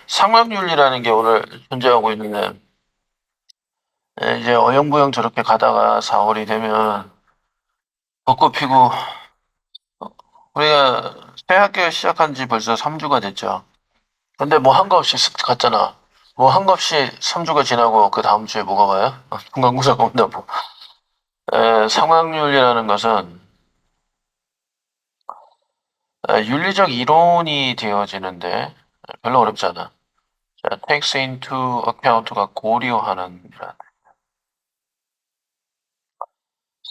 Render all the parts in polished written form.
상황윤리라는 게 오늘 존재하고 있는데, 이제 어영부영 저렇게 가다가 4월이 되면 벚꽃 피고, 우리가 새 학기 시작한 지 벌써 3주가 됐죠. 근데 뭐 한 거 없이 쓱 갔잖아. 뭐 한 거 없이 3주가 지나고 그 다음 주에 뭐가 와요? 중간고사가 온다고. 상황윤리라는 것은 윤리적 이론이 되어지는데 별로 어렵지 않아. 자, takes into account가 고려하는 이란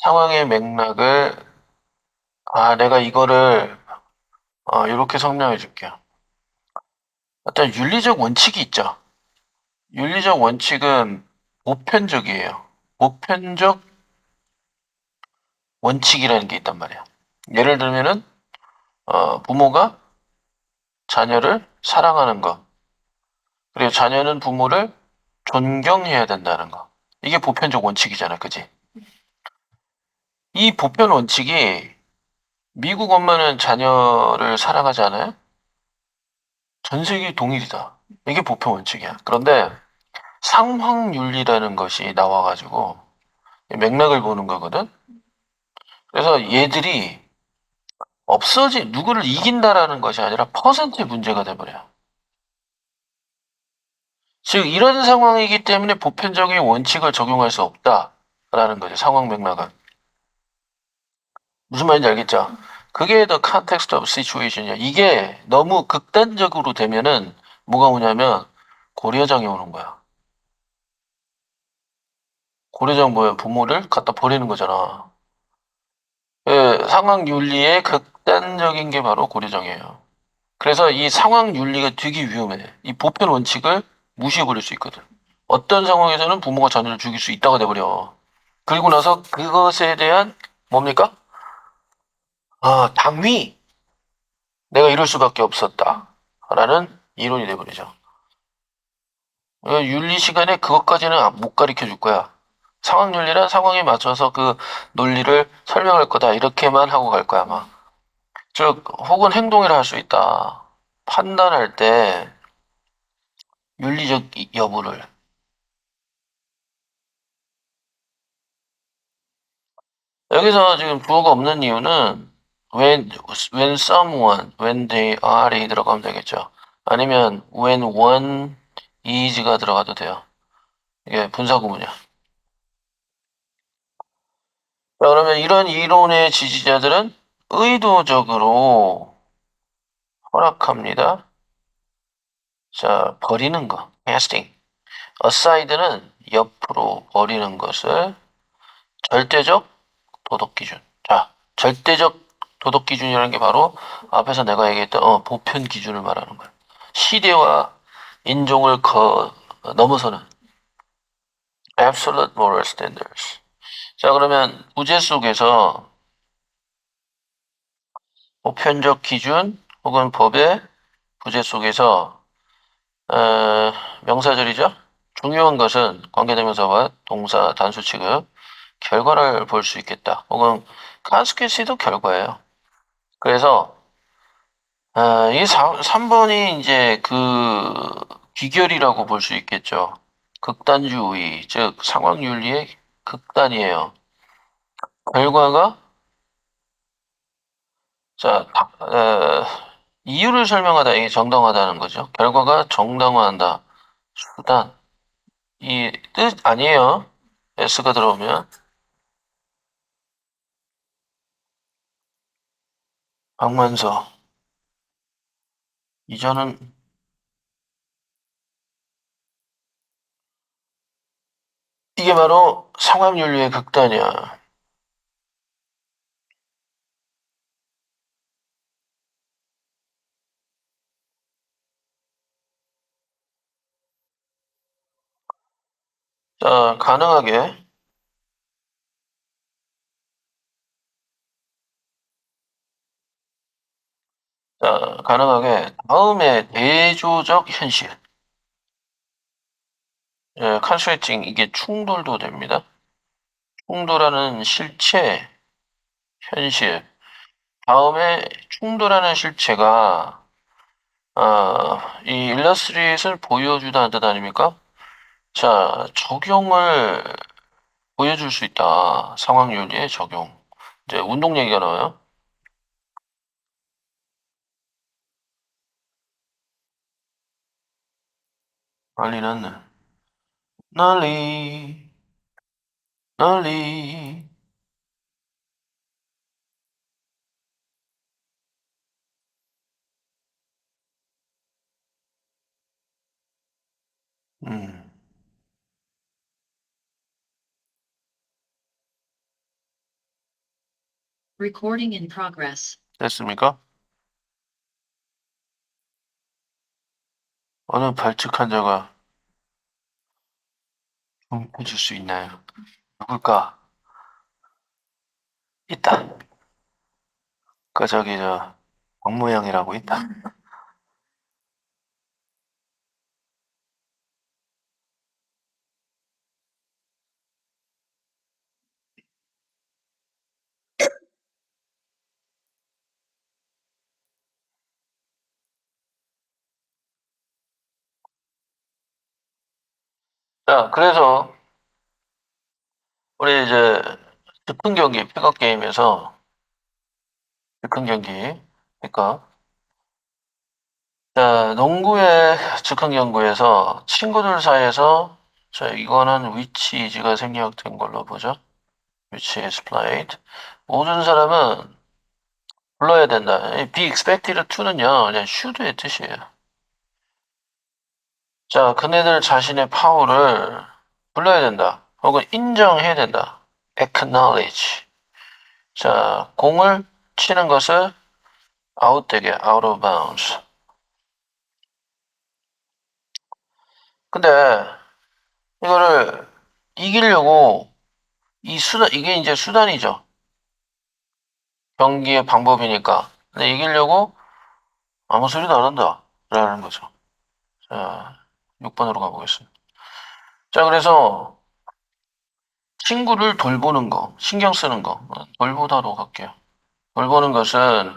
상황의 맥락을 내가 이거를 이렇게 설명해 줄게요. 어떤 윤리적 원칙이 있죠. 윤리적 원칙은 보편적이에요. 보편적 원칙이라는 게 있단 말이야. 예를 들면은 부모가 자녀를 사랑하는 거, 그리고 자녀는 부모를 존경해야 된다는 거. 이게 보편적 원칙이잖아, 그지? 이 보편 원칙이 미국 엄마는 자녀를 사랑하지 않아요? 전 세계 동일이다. 이게 보편 원칙이야. 그런데 상황윤리라는 것이 나와가지고 맥락을 보는 거거든. 그래서 얘들이 누구를 이긴다라는 것이 아니라 퍼센트의 문제가 돼버려. 즉 이런 상황이기 때문에 보편적인 원칙을 적용할 수 없다라는 거죠. 상황 맥락은. 무슨 말인지 알겠죠? 그게 the context of situation이야. 이게 너무 극단적으로 되면은 뭐가 오냐면 고려장애 오는 거야. 고려장 뭐야? 부모를 갖다 버리는 거잖아. 상황 윤리의 극단적인 게 바로 고려장애예요. 그래서 이 상황 윤리가 되게 위험해. 이 보편 원칙을 무시해버릴 수 있거든. 어떤 상황에서는 부모가 자녀를 죽일 수 있다가 돼버려. 그리고 나서 그것에 대한 뭡니까? 당위. 내가 이럴 수밖에 없었다. 라는 이론이 돼버리죠. 윤리 시간에 그것까지는 못 가르쳐 줄 거야. 상황 윤리란 상황에 맞춰서 그 논리를 설명할 거다. 이렇게만 하고 갈 거야, 아마. 즉, 혹은 행동이라 할 수 있다. 판단할 때 윤리적 여부를. 여기서 지금 주어가 없는 이유는 when someone, when they are이 들어가면 되겠죠. 아니면 when one is가 들어가도 돼요. 이게 분사구문이야. 자, 그러면 이런 이론의 지지자들은 의도적으로 허락합니다. 자, 버리는 거, casting. aside는 옆으로 버리는 것을 절대적 도덕 기준. 자, 절대적 도덕 기준이라는 게 바로 앞에서 내가 얘기했던 보편 기준을 말하는 거야. 시대와 인종을 넘어서는 absolute moral standards. 자, 그러면 부제 속에서 보편적 기준 혹은 법의 부제 속에서 명사절이죠. 중요한 것은 관계대명사와 동사 단수 취급 결과를 볼 수 있겠다. 혹은 카스케시도 결과예요. 그래서 이 3번이 이제 그 귀결이라고 볼 수 있겠죠. 극단주의, 즉 상황윤리의 극단이에요. 결과가 자 이유를 설명하다 이게 정당하다는 거죠. 결과가 정당화한다. 수단 이 뜻 아니에요. s가 들어오면 방문서 이전은 이게 바로 상황윤리의 극단이야. 자 가능하게 다음에 대조적 현실 컨설팅 이게 충돌도 됩니다. 충돌하는 실체, 현실. 다음에 충돌하는 실체가 이 일러스트릿을 보여주다는 뜻 아닙니까? 자, 적용을 보여줄 수 있다. 상황윤리의 적용. 이제 운동 얘기가 나와요. 난리 났네. 난리, 난리. 음, Recording in progress. 됐습니까? 어느 발칙한 자가 좀 해줄 수 있나요? 누굴까? 있다. 저기, 박모양이라고 있다. 자, 그래서, 우리 이제, 즉흥 경기, 픽업 게임에서, 즉흥 경기, 그러니까, 자, 농구의 즉흥 경구에서 친구들 사이에서, 자, 이거는 위치 이지가 생략된 걸로 보죠. 위치 is played. 모든 사람은 불러야 된다. 이 be expected to는요, 그냥 should의 뜻이에요. 자, 그네들 자신의 파울을 불러야 된다. 혹은 인정해야 된다. acknowledge. 자, 공을 치는 것을 아웃되게, out of bounds. 근데 이거를 이기려고 이게 이제 수단이죠. 경기의 방법이니까. 근데 이기려고 아무 소리도 안 한다. 라는 거죠. 자, 6번으로 가보겠습니다. 자, 그래서 친구를 돌보는 거, 신경 쓰는 거, 돌보다로 갈게요. 돌보는 것은,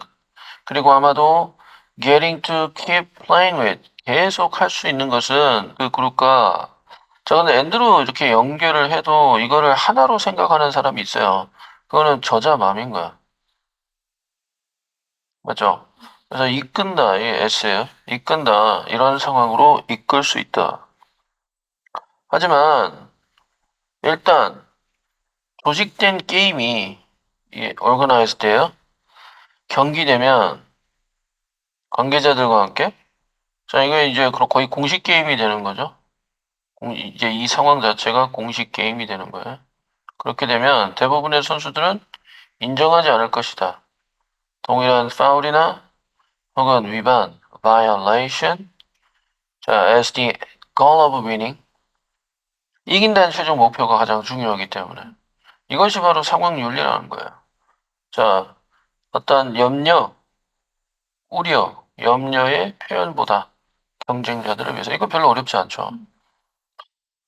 그리고 아마도 getting to keep playing with, 계속 할 수 있는 것은 그 그룹과, 자, 근데 앤드로 이렇게 연결을 해도 이거를 하나로 생각하는 사람이 있어요. 그거는 저자 마음인 거야. 맞죠? 그래서 이끈다, 이 S예요. 이끈다, 이런 상황으로 이끌 수 있다. 하지만, 일단, 조직된 게임이, organized 돼요. 경기되면, 관계자들과 함께, 자, 이게 이제 거의 공식 게임이 되는 거죠. 이제 이 상황 자체가 공식 게임이 되는 거예요. 그렇게 되면 대부분의 선수들은 인정하지 않을 것이다. 동일한 파울이나 혹은 위반, violation, 자, as the goal of winning. 이긴다는 최종 목표가 가장 중요하기 때문에. 이것이 바로 상황 윤리라는 거예요. 자, 어떤 염려, 우려, 염려의 표현보다 경쟁자들을 위해서. 이거 별로 어렵지 않죠.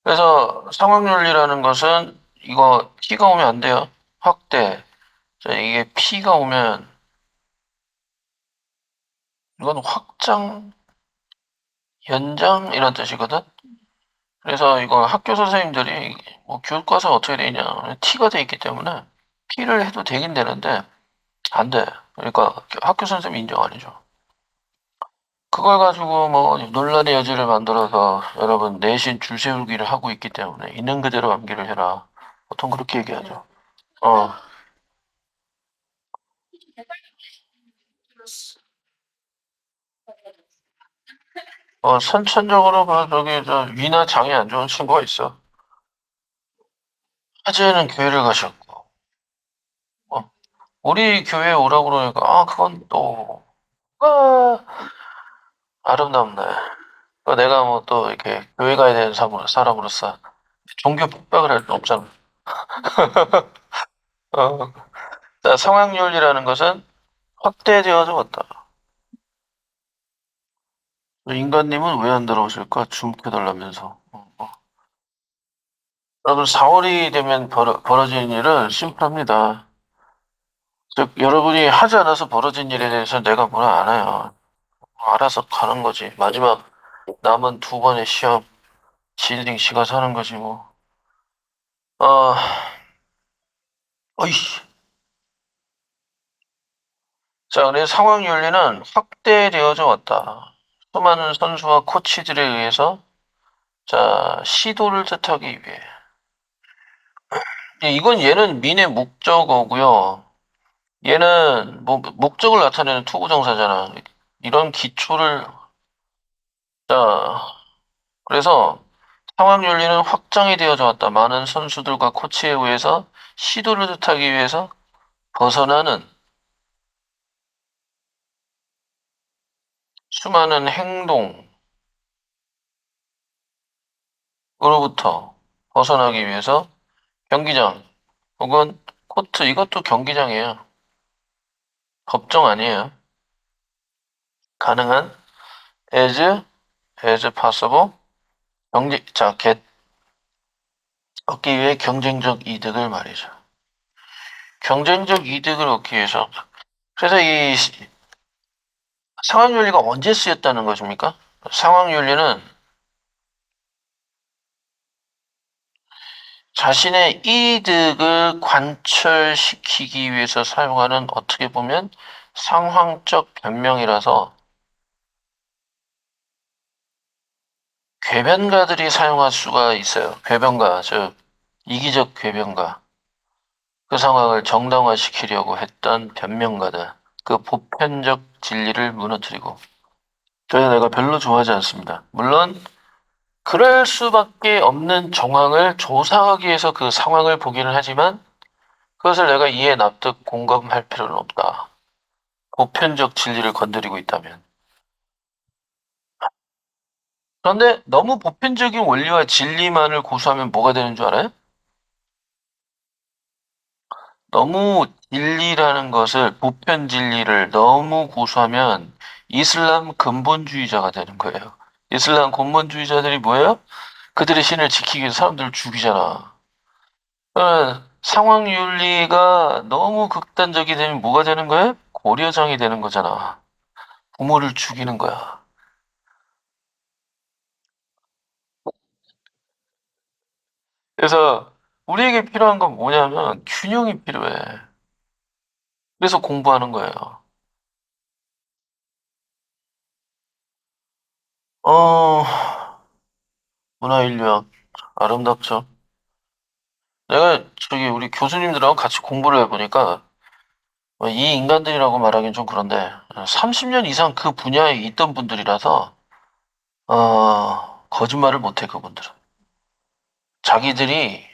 그래서 상황 윤리라는 것은 이거 P가 오면 안 돼요. 확대. 자, 이게 P가 오면 이건 확장, 연장 이런 뜻이거든. 그래서 이거 학교 선생님들이 뭐 교과서 어떻게 돼 있냐. T가 돼 있기 때문에 P를 해도 되긴 되는데 안 돼. 그러니까 학교 선생님 인정 아니죠. 그걸 가지고 뭐 논란의 여지를 만들어서 여러분 내신 줄 세우기를 하고 있기 때문에 있는 그대로 암기를 해라. 보통 그렇게 얘기하죠. 어, 선천적으로 저기 위나 장이 안 좋은 친구가 있어. 화제는 교회를 가셨고, 어, 우리 교회에 오라고 그러니까 그건 또 아름답네. 내가 뭐 또 이렇게 교회 가야 되는 사람으로서 종교 핍박을 할 수 없잖아. 어, 자, 성악윤리라는 것은 확대되어져 왔다. 인간님은 왜 안 들어오실까? 주목해달라면서. 여러분, 4월이 되면 벌어지는 일은 심플합니다. 즉, 여러분이 하지 않아서 벌어진 일에 대해서 내가 뭐라 안 해요. 알아서 가는 거지. 마지막 남은 두 번의 시험, 지딩 씨가 사는 거지, 뭐. 아, 어이씨. 자, 그래서 상황 윤리는 확대되어져 왔다. 수많은 선수와 코치들에 의해서, 자, 시도를 뜻하기 위해. 이건 얘는 민의 목적어고요. 얘는 뭐 목적을 나타내는 투부정사잖아. 이런 기초를 자 그래서 상황 윤리는 확장이 되어져 왔다. 많은 선수들과 코치에 의해서 시도를 뜻하기 위해서 벗어나는 수많은 행동으로부터 벗어나기 위해서 경기장 혹은 코트 이것도 경기장이에요. 법정 아니에요. 가능한 as possible get 얻기 위해 경쟁적 이득을 말이죠. 경쟁적 이득을 얻기 위해서. 그래서 이 상황윤리가 언제 쓰였다는 것입니까? 상황윤리는 자신의 이득을 관철시키기 위해서 사용하는 어떻게 보면 상황적 변명이라서 궤변가들이 사용할 수가 있어요. 궤변가, 즉 이기적 궤변가. 그 상황을 정당화시키려고 했던 변명가들. 그 보편적 진리를 무너뜨리고. 그래서 내가 별로 좋아하지 않습니다. 물론 그럴 수밖에 없는 정황을 조사하기 위해서 그 상황을 보기는 하지만 그것을 내가 이해, 납득, 공감할 필요는 없다. 보편적 진리를 건드리고 있다면. 그런데 너무 보편적인 원리와 진리만을 고수하면 뭐가 되는 줄 알아요? 너무 진리라는 것을, 보편 진리를 너무 고수하면 이슬람 근본주의자가 되는 거예요. 이슬람 근본주의자들이 뭐예요? 그들의 신을 지키기 위해서 사람들을 죽이잖아. 상황 윤리가 너무 극단적이 되면 뭐가 되는 거야? 고려장이 되는 거잖아. 부모를 죽이는 거야. 그래서 우리에게 필요한 건 뭐냐면 균형이 필요해. 그래서 공부하는 거예요. 어, 문화인류학 아름답죠. 내가 저기 우리 교수님들하고 같이 공부를 해보니까 이 인간들이라고 말하기는 좀 그런데 30년 이상 그 분야에 있던 분들이라서 거짓말을 못해 그분들은. 자기들이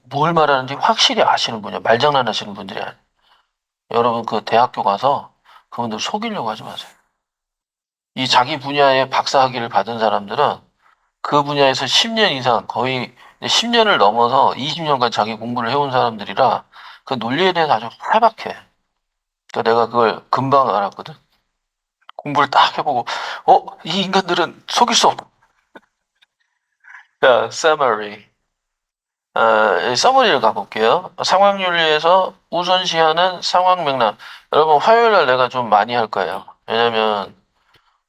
뭘 말하는지 확실히 아시는 분이야. 말장난하시는 분들이 아니야. 여러분 그 대학교 가서 그분들 속이려고 하지 마세요. 이 자기 분야의 박사학위를 받은 사람들은 그 분야에서 10년 이상 거의 10년을 넘어서 20년간 자기 공부를 해온 사람들이라 그 논리에 대해서 아주 활박해. 그러니까 내가 그걸 금방 알았거든. 공부를 딱 해보고 이 인간들은 속일 수 없다. 자, summary. 서머리를 가볼게요. 상황윤리에서 우선시하는 상황 맥락. 여러분, 화요일 날 내가 좀 많이 할 거예요. 왜냐면,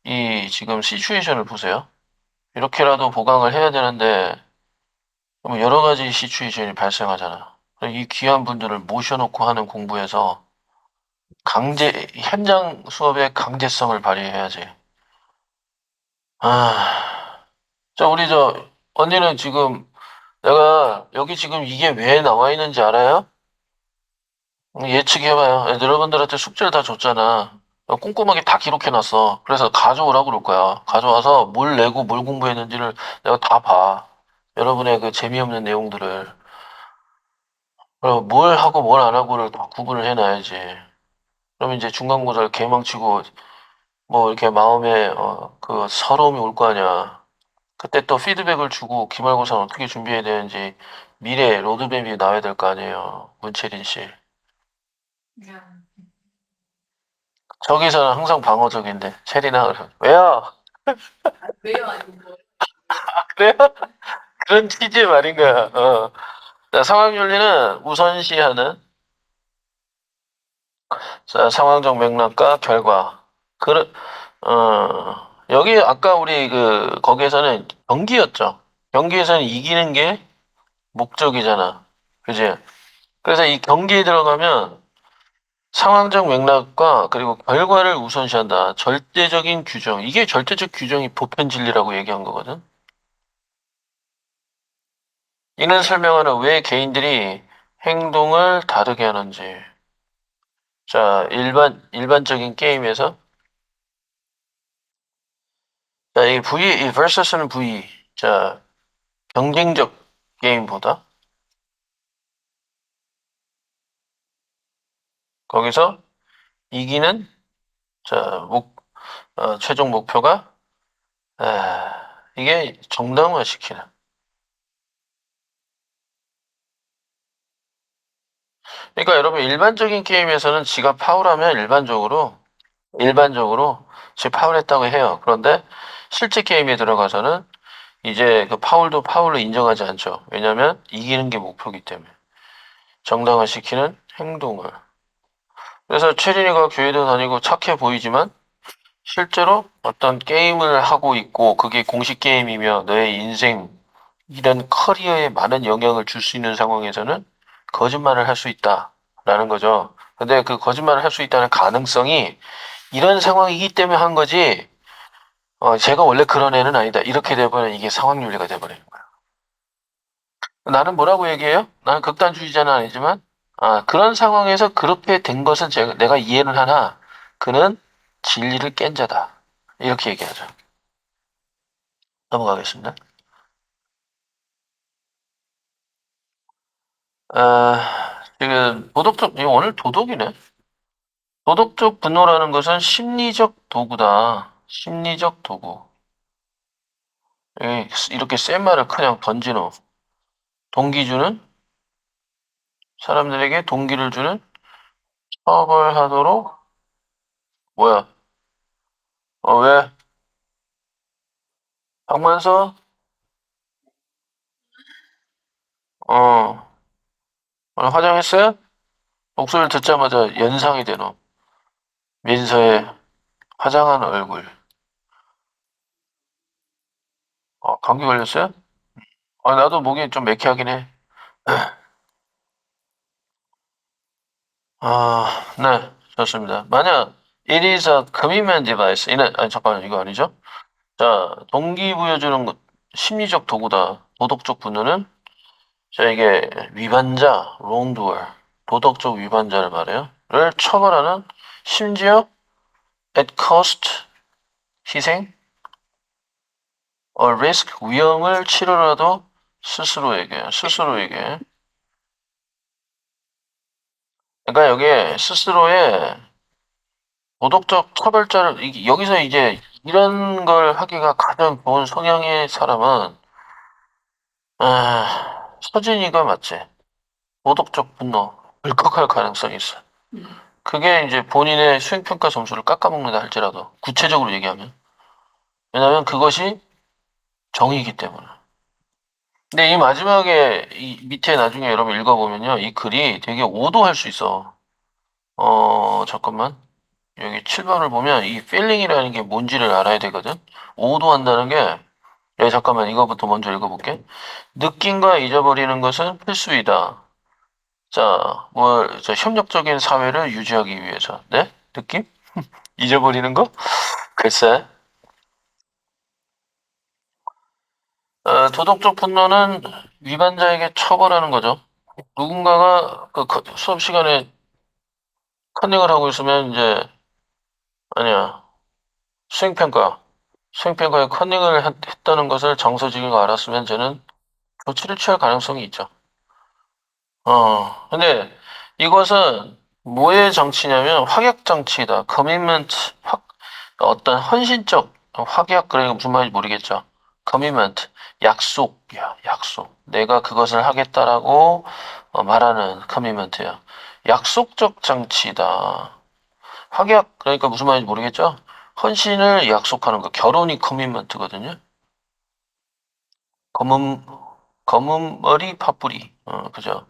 이 지금 시츄에이션을 보세요. 이렇게라도 보강을 해야 되는데, 뭐 여러 가지 시츄에이션이 발생하잖아. 이 귀한 분들을 모셔놓고 하는 공부에서 현장 수업의 강제성을 발휘해야지. 자, 언니는 지금, 내가 여기 지금 이게 왜 나와 있는지 알아요? 예측해봐요. 여러분들한테 숙제를 다 줬잖아. 꼼꼼하게 다 기록해놨어. 그래서 가져오라고 그럴 거야. 가져와서 뭘 내고 뭘 공부했는지를 내가 다 봐. 여러분의 그 재미없는 내용들을. 그리고 뭘 하고 뭘 안 하고를 다 구분을 해놔야지. 그러면 이제 중간고사를 개망치고 뭐 이렇게 마음에 그 서러움이 올 거 아니야. 그때 또 피드백을 주고 기말고사는 어떻게 준비해야 되는지 미래 로드맵이 나와야 될 거 아니에요. 문채린 씨. 저기서는 항상 방어적인데 체리나 그래. 왜요? 왜요? 아니고. 그래요? 그런 취지의 말인 거야. 자, 상황윤리는 우선시하는 자, 상황적 맥락과 결과. 여기 아까 우리 거기에서는 경기였죠. 경기에서는 이기는 게 목적이잖아. 그지? 그래서 이 경기에 들어가면 상황적 맥락과 그리고 결과를 우선시한다. 절대적인 규정. 이게 절대적 규정이 보편 진리라고 얘기한 거거든. 이는 설명하는 왜 개인들이 행동을 다르게 하는지. 자, 일반적인 게임에서 자, 이 versus는 V. 자, 경쟁적 게임보다 거기서 이기는 자, 최종 목표가 이게 정당화시키는. 그러니까 여러분 일반적인 게임에서는 지가 파울하면 일반적으로 지 파울했다고 해요. 그런데 실제 게임에 들어가서는 이제 그 파울도 파울로 인정하지 않죠. 왜냐하면 이기는 게 목표이기 때문에 정당화시키는 행동을. 그래서 최진이가 교회도 다니고 착해 보이지만 실제로 어떤 게임을 하고 있고 그게 공식 게임이며 너의 인생 이런 커리어에 많은 영향을 줄 수 있는 상황에서는 거짓말을 할 수 있다라는 거죠. 근데 그 거짓말을 할 수 있다는 가능성이 이런 상황이기 때문에 한 거지, 제가 원래 그런 애는 아니다. 이렇게 돼버리면 이게 상황윤리가 돼버리는 거야. 나는 뭐라고 얘기해요? 나는 극단주의자는 아니지만, 그런 상황에서 그렇게 된 것은 내가 이해는 하나, 그는 진리를 깬 자다. 이렇게 얘기하죠. 넘어가겠습니다. 지금 이거 오늘 도덕이네. 도덕적 분노라는 것은 심리적 도구다. 심리적 도구. 이렇게 센 말을 그냥 던지노. 사람들에게 동기를 주는 처벌하도록, 뭐야, 왜? 박만서, 어, 오늘 화장했어요? 목소리를 듣자마자 연상이 되노. 민서의 화장한 얼굴. 감기 걸렸어요? 나도 목이 좀 매캐하긴 해. 네, 좋습니다. 만약 it is a commitment device, 아니, 잠깐만, 이거 아니죠? 자, 동기부여주는 심리적 도구다. 도덕적 분노는 자, 이게 위반자, wrongdoer, 도덕적 위반자를 말해요. 를 처벌하는 심지어 at cost, 희생, or risk, 위험을 치르라도 스스로에게. 그러니까 여기에 스스로의 도덕적 처벌자를, 여기서 이제 이런 걸 하기가 가장 좋은 성향의 사람은, 서진이가 맞지. 도덕적 분노, 울컥할 가능성이 있어. 그게 이제 본인의 수행평가 점수를 깎아먹는다 할지라도, 구체적으로 얘기하면. 왜냐면 그것이 정의이기 때문에. 근데 이 마지막에, 이 밑에 나중에 여러분 읽어보면요. 이 글이 되게 오도할 수 있어. 잠깐만. 여기 7번을 보면 이 feeling이라는 게 뭔지를 알아야 되거든. 오도한다는 게, 여기 잠깐만 이거부터 먼저 읽어볼게. 느낌과 잊어버리는 것은 필수이다. 자, 협력적인 사회를 유지하기 위해서. 네? 느낌? 잊어버리는 거? 글쎄. 도덕적 분노는 위반자에게 처벌하는 거죠. 누군가가 수업 시간에 컨닝을 하고 있으면 이제 아니야 수행평가에 컨닝을 했다는 것을 정서지기가 알았으면 쟤는 조치를 취할 가능성이 있죠. 근데 이것은 뭐의 정치냐면 확약 정치다. 커미먼트 어떤 헌신적 확약 그러니까 무슨 말인지 모르겠죠. 커미먼트 약속이야 약속. 내가 그것을 하겠다라고 말하는 커미먼트야. 약속적 정치다. 확약 그러니까 무슨 말인지 모르겠죠. 헌신을 약속하는 거. 결혼이 커미먼트거든요. 검은 검은 머리 파뿌리. 그죠.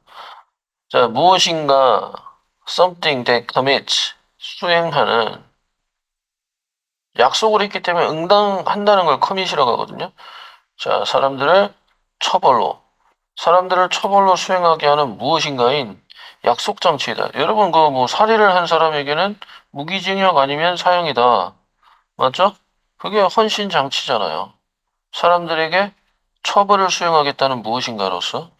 자, 무엇인가 something that commits 수행하는 약속을 했기 때문에 응당한다는 걸 커밋이라고 하거든요. 자, 사람들을 처벌로 수행하게 하는 무엇인가인 약속 장치이다. 여러분, 그 뭐 살해를 한 사람에게는 무기징역 아니면 사형이다. 맞죠? 그게 헌신 장치잖아요. 사람들에게 처벌을 수행하겠다는 무엇인가로서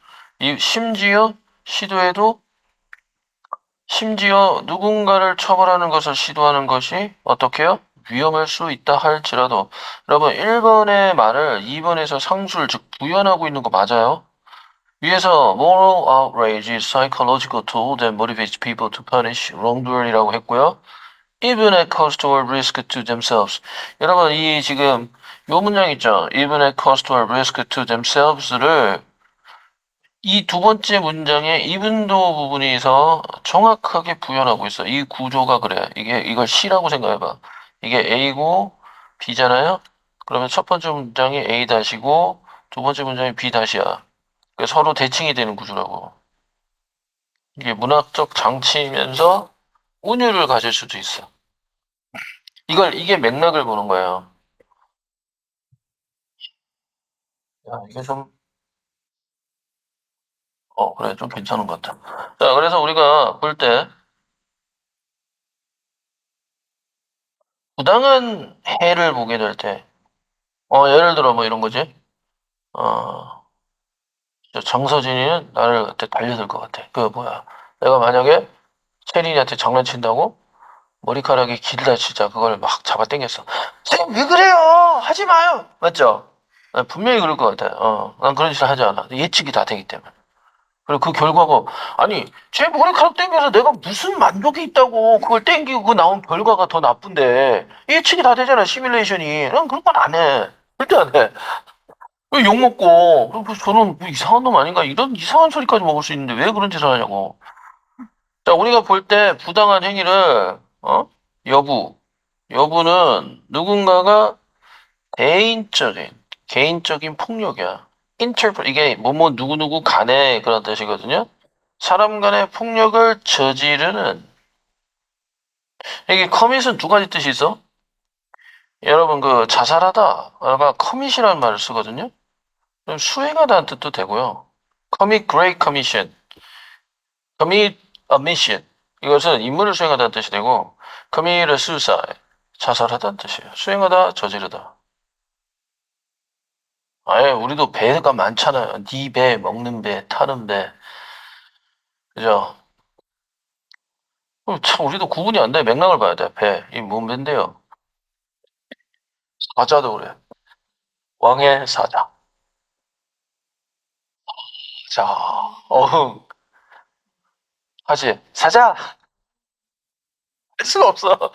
심지어 누군가를 처벌하는 것을 시도하는 것이 어떻게요? 위험할 수 있다 할지라도 여러분 1번의 말을 2번에서 상술 즉 부연하고 있는 거 맞아요? 위에서 moral outrage is psychological tool that motivates people to punish wrongdoer이라고 했고요. even at cost or risk to themselves. 여러분 이 지금 요 문장 있죠? even at cost or risk to themselves를 이 두 번째 문장에 이분도 부분에서 정확하게 구현하고 있어. 이 구조가 그래. 이걸 C라고 생각해봐. 이게 A고 B잖아요. 그러면 첫 번째 문장이 A 다시고 두 번째 문장이 B 다시야. 서로 대칭이 되는 구조라고. 이게 문학적 장치이면서 운율을 가질 수도 있어. 이게 맥락을 보는 거예요. 야, 이게 좀, 그래, 좀 괜찮은 것 같아. 자, 그래서 우리가 볼 때, 부당한 해를 보게 될 때, 예를 들어 뭐 이런 거지. 어, 저 정서진이는 나를 그때 달려들 것 같아. 그 뭐야. 내가 만약에 채린이한테 장난친다고 머리카락이 길다 진짜 그걸 막 잡아 당겼어. 쌤, 왜 그래요? 하지 마요. 맞죠? 분명히 그럴 것 같아. 난 그런 짓을 하지 않아. 예측이 다 되기 때문에. 그리고 그 결과가, 아니, 제 머리카락 당겨서 내가 무슨 만족이 있다고 그걸 당기고 그 나온 결과가 더 나쁜데 예측이 다 되잖아, 시뮬레이션이. 난 그런 건 안 해. 절대 안 해. 왜 욕먹고, 그리고 저는 뭐 이상한 놈 아닌가? 이런 이상한 소리까지 먹을 수 있는데 왜 그런 짓을 하냐고. 자, 우리가 볼 때 부당한 행위를, 여부. 여부는 누군가가 개인적인, 개인적인 폭력이야. 이게 뭐뭐 누구누구 간의 그런 뜻이거든요. 사람 간의 폭력을 저지르는, 이게 커밋은 두 가지 뜻이 있어. 여러분, 그 자살하다가 커밋이라는 말을 쓰거든요. 그럼 수행하다는 뜻도 되고요. commit great commission, commit a mission. 이것은 임무를 수행하다는 뜻이 되고, commit a suicide, 자살하다는 뜻이에요. 수행하다, 저지르다. 아예 우리도 배가 많잖아요. 네 배, 먹는 배, 타는 배. 그죠? 참, 우리도 구분이 안 돼. 맥락을 봐야 돼. 배. 이 뭔 배인데요? 사자도 그래. 왕의 사자. 자, 어흥. 하지. 사자! 할 수가 없어.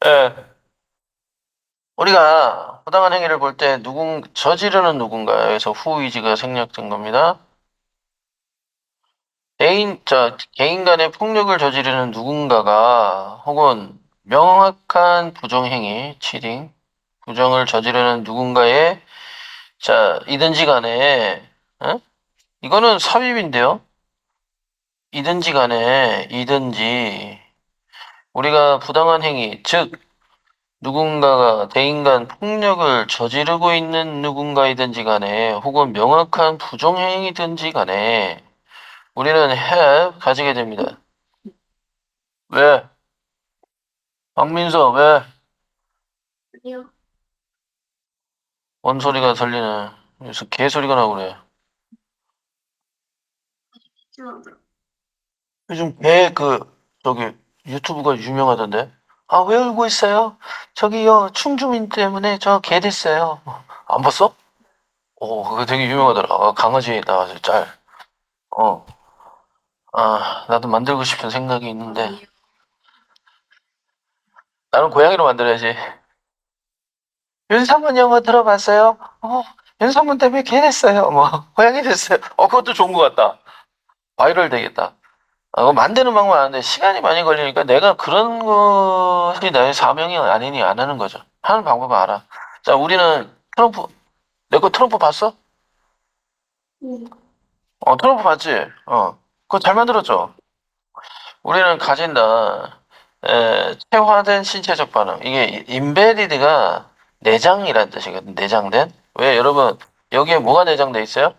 예. 우리가 부당한 행위를 볼 때 저지르는 누군가에서 후의지가 생략된 겁니다. 개인 간의 폭력을 저지르는 누군가가 혹은 명확한 부정행위, 치팅, 부정을 저지르는 누군가의 이든지 간에, 어? 이거는 삽입인데요. 이든지 우리가 부당한 행위, 즉 누군가가 대인 간 폭력을 저지르고 있는 누군가이든지 간에 혹은 명확한 부정행위든지 간에 우리는 have 가지게 됩니다. 왜? 박민서 왜? 아니요. 뭔 소리가 들리네. 여기서 개소리가 나고 그래. 죄송합니다. 요즘 저기 유튜브가 유명하던데. 아, 왜 울고 있어요? 저기요, 충주민 때문에 저 개 됐어요. 안 봤어? 그거 되게 유명하더라. 강아지 나와서 짤. 어. 나도 만들고 싶은 생각이 있는데, 아니요. 나는 고양이로 만들어야지. 윤상문 영화 들어봤어요? 윤상문 때문에 개 됐어요. 뭐, 고양이 됐어요. 그것도 좋은 것 같다. 바이럴 되겠다. 그거 만드는 방법은 아는데, 시간이 많이 걸리니까 내가 그런 것이 나의 사명이 아니니 안 하는 거죠. 하는 방법은 알아. 자, 우리는 내 거 트럼프 봤어? 네. 트럼프 봤지? 그거 잘 만들었죠? 우리는 가진다. 체화된 신체적 반응. 이게 embedded가 내장이라는 뜻이거든. 내장된. 왜 여러분 여기에 뭐가 내장돼 있어요?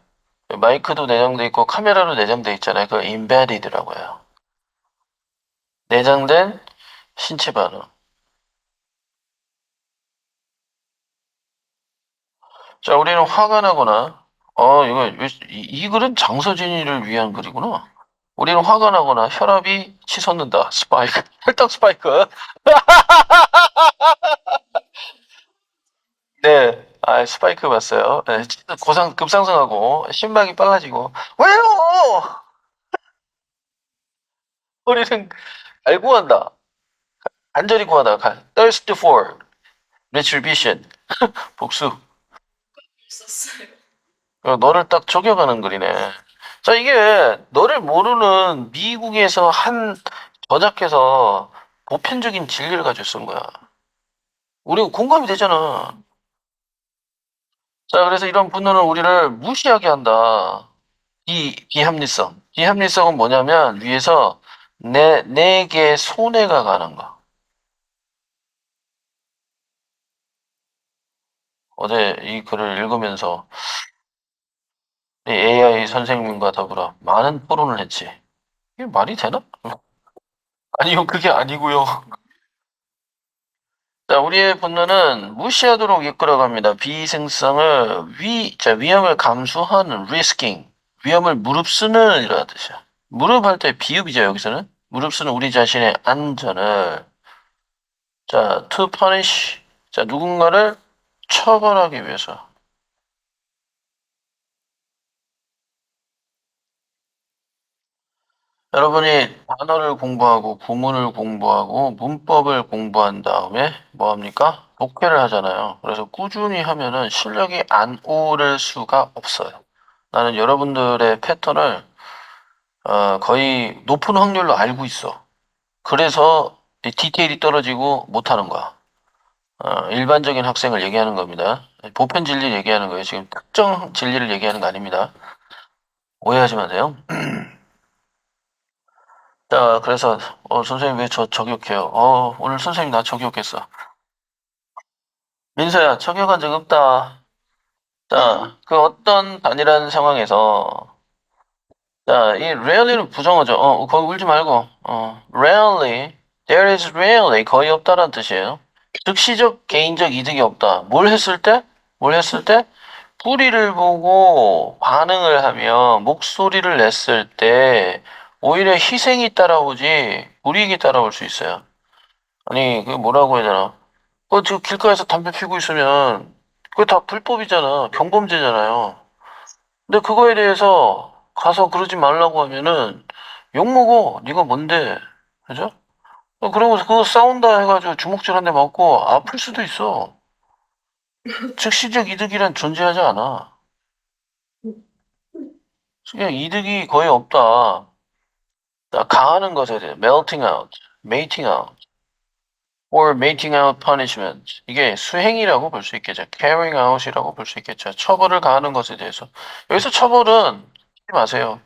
마이크도 내장돼 있고 카메라도 내장돼 있잖아요. 그 embedded라고 해요. 내장된 신체 반응. 자, 우리는 화가 나거나, 이 글은 장서진이를 위한 글이구나. 우리는 화가 나거나 혈압이 치솟는다. 스파이크. 혈당 스파이크. 네. 아, 스파이크 봤어요. 네, 급상승하고, 심박이 빨라지고. 왜요? 우리는 갈구한다. 간절히 구하다. thirst for retribution. 복수. 있었어요. 너를 딱 저격하는 글이네. 자, 이게 너를 모르는 미국에서 한 저작해서 보편적인 진리를 가지고 쓴 거야. 우리가 공감이 되잖아. 자, 그래서 이런 분노는 우리를 무시하게 한다. 비합리성. 비합리성은 뭐냐면 위에서 내게 손해가 가는 거. 어제 이 글을 읽으면서 이 AI 선생님과 더불어 많은 토론을 했지. 이게 말이 되나? 아니요, 그게 아니고요. 자, 우리의 분노는 무시하도록 이끌어갑니다. 비생성을 위험을 감수하는 risking, 위험을 무릅쓰는 이라는 뜻이야. 무릎할 때 비읍이죠, 여기서는. 무릅쓰는 우리 자신의 안전을, 자, to punish, 자, 누군가를 처벌하기 위해서. 여러분이 단어를 공부하고 구문을 공부하고 문법을 공부한 다음에 뭐 합니까? 독해를 하잖아요. 그래서 꾸준히 하면은 실력이 안 오를 수가 없어요. 나는 여러분들의 패턴을 거의 높은 확률로 알고 있어. 그래서 이 디테일이 떨어지고 못하는 거야. 일반적인 학생을 얘기하는 겁니다. 보편 진리 얘기하는 거예요. 지금 특정 진리를 얘기하는 거 아닙니다. 오해하지 마세요. 자, 그래서 선생님 왜 저 저격해요? 오늘 선생님 나 저격했어. 민서야, 저격한 적 없다. 자, 그 어떤 단일한 상황에서 자, 이 rarely는 부정어죠. 거기 울지 말고. rarely, there is rarely 거의 없다라는 뜻이에요. 즉시적 개인적 이득이 없다. 뭘 했을 때? 뭘 했을 때? 뿌리를 보고 반응을 하며 목소리를 냈을 때 오히려 희생이 따라오지 불이익이 따라올 수 있어요. 아니, 그 뭐라고 해야 되나? 지금 길가에서 담배 피우고 있으면 그거 다 불법이잖아. 경범죄잖아요. 근데 그거에 대해서 가서 그러지 말라고 하면은 욕먹어. 네가 뭔데? 그죠? 그러고 그거 싸운다 해가지고 주먹질 한 대 맞고 아플 수도 있어. 즉시적 이득이란 존재하지 않아. 그냥 이득이 거의 없다. 강하는 것에 대해 melting out, mating out, or mating out punishment. 이게 수행이라고 볼 수 있겠죠. carrying out이라고 볼 수 있겠죠. 처벌을 가하는 것에 대해서. 여기서 처벌은 하지 마세요.